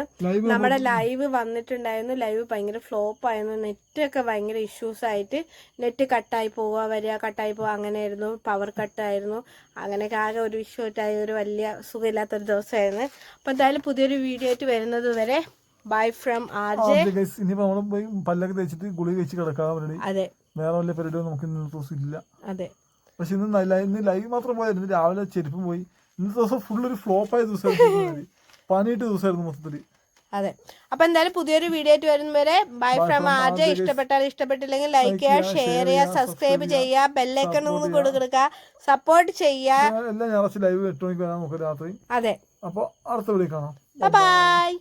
നമ്മുടെ ലൈവ് വന്നിട്ടുണ്ടായിരുന്നു. ലൈവ് ഭയങ്കര ഫ്ലോപ്പ് ആയിരുന്നു. നെറ്റൊക്കെ ഭയങ്കര ഇഷ്യൂസ് ആയിട്ട് നെറ്റ് കട്ടായി പോവുക വരിക, കട്ടായി പോവുക, അങ്ങനെയായിരുന്നു. പവർ കട്ടായിരുന്നു. അങ്ങനെയൊക്കെ ആകെ ഒരു ഇഷ്യൂ ആയിട്ടായി. ഒരു വലിയ സുഖമില്ലാത്തൊരു ദിവസമായിരുന്നു. അപ്പോൾ എന്തായാലും പുതിയൊരു വീഡിയോ ആയിട്ട് വരുന്നത് വരെ ബൈ ഫ്രം ആർജെ. പല്ലൊക്കെ തേച്ചിട്ട് ഗുളിക വെച്ച് കിടക്കാം. അതെ, വേറെ വല്ല പരിപാടിയോ നമുക്ക് ഇന്നത്തെ ദിവസം ഇല്ല. അതെ. പക്ഷെ ഇന്ന് ലൈവ് മാത്രം പോയായിരുന്നു. രാവിലെ ചെരുപ്പും പോയി. ഇന്നത്തെ ദിവസം ഫുള്ളൊരു ഫ്ലോപ്പായ ദിവസമായിരുന്നു. പണിയിട്ട് ദിവസമായിരുന്നു മൊത്തത്തില്. അതെ. അപ്പൊ എന്തായാലും പുതിയൊരു വീഡിയോ ആയിട്ട് വരുന്നവരെ ബൈ ഫ്രം ആർജെ. ഇഷ്ടപ്പെട്ടാൽ ഇഷ്ടപ്പെട്ടില്ലെങ്കിൽ ലൈക്ക് ചെയ്യുക, ഷെയർ ചെയ്യുക, സബ്സ്ക്രൈബ് ചെയ്യുക, ബെല്ലൈക്കൺ ഒന്ന് കൊടുക്കുക, സപ്പോർട്ട് ചെയ്യുക. എല്ലാം ഞായറാഴ്ച ലൈവ് 8 മണിക്ക് വരാൻ നോക്കാം രാത്രി. അതെ. അപ്പൊ അടുത്ത വീഡിയോ കാണാം. ബൈ.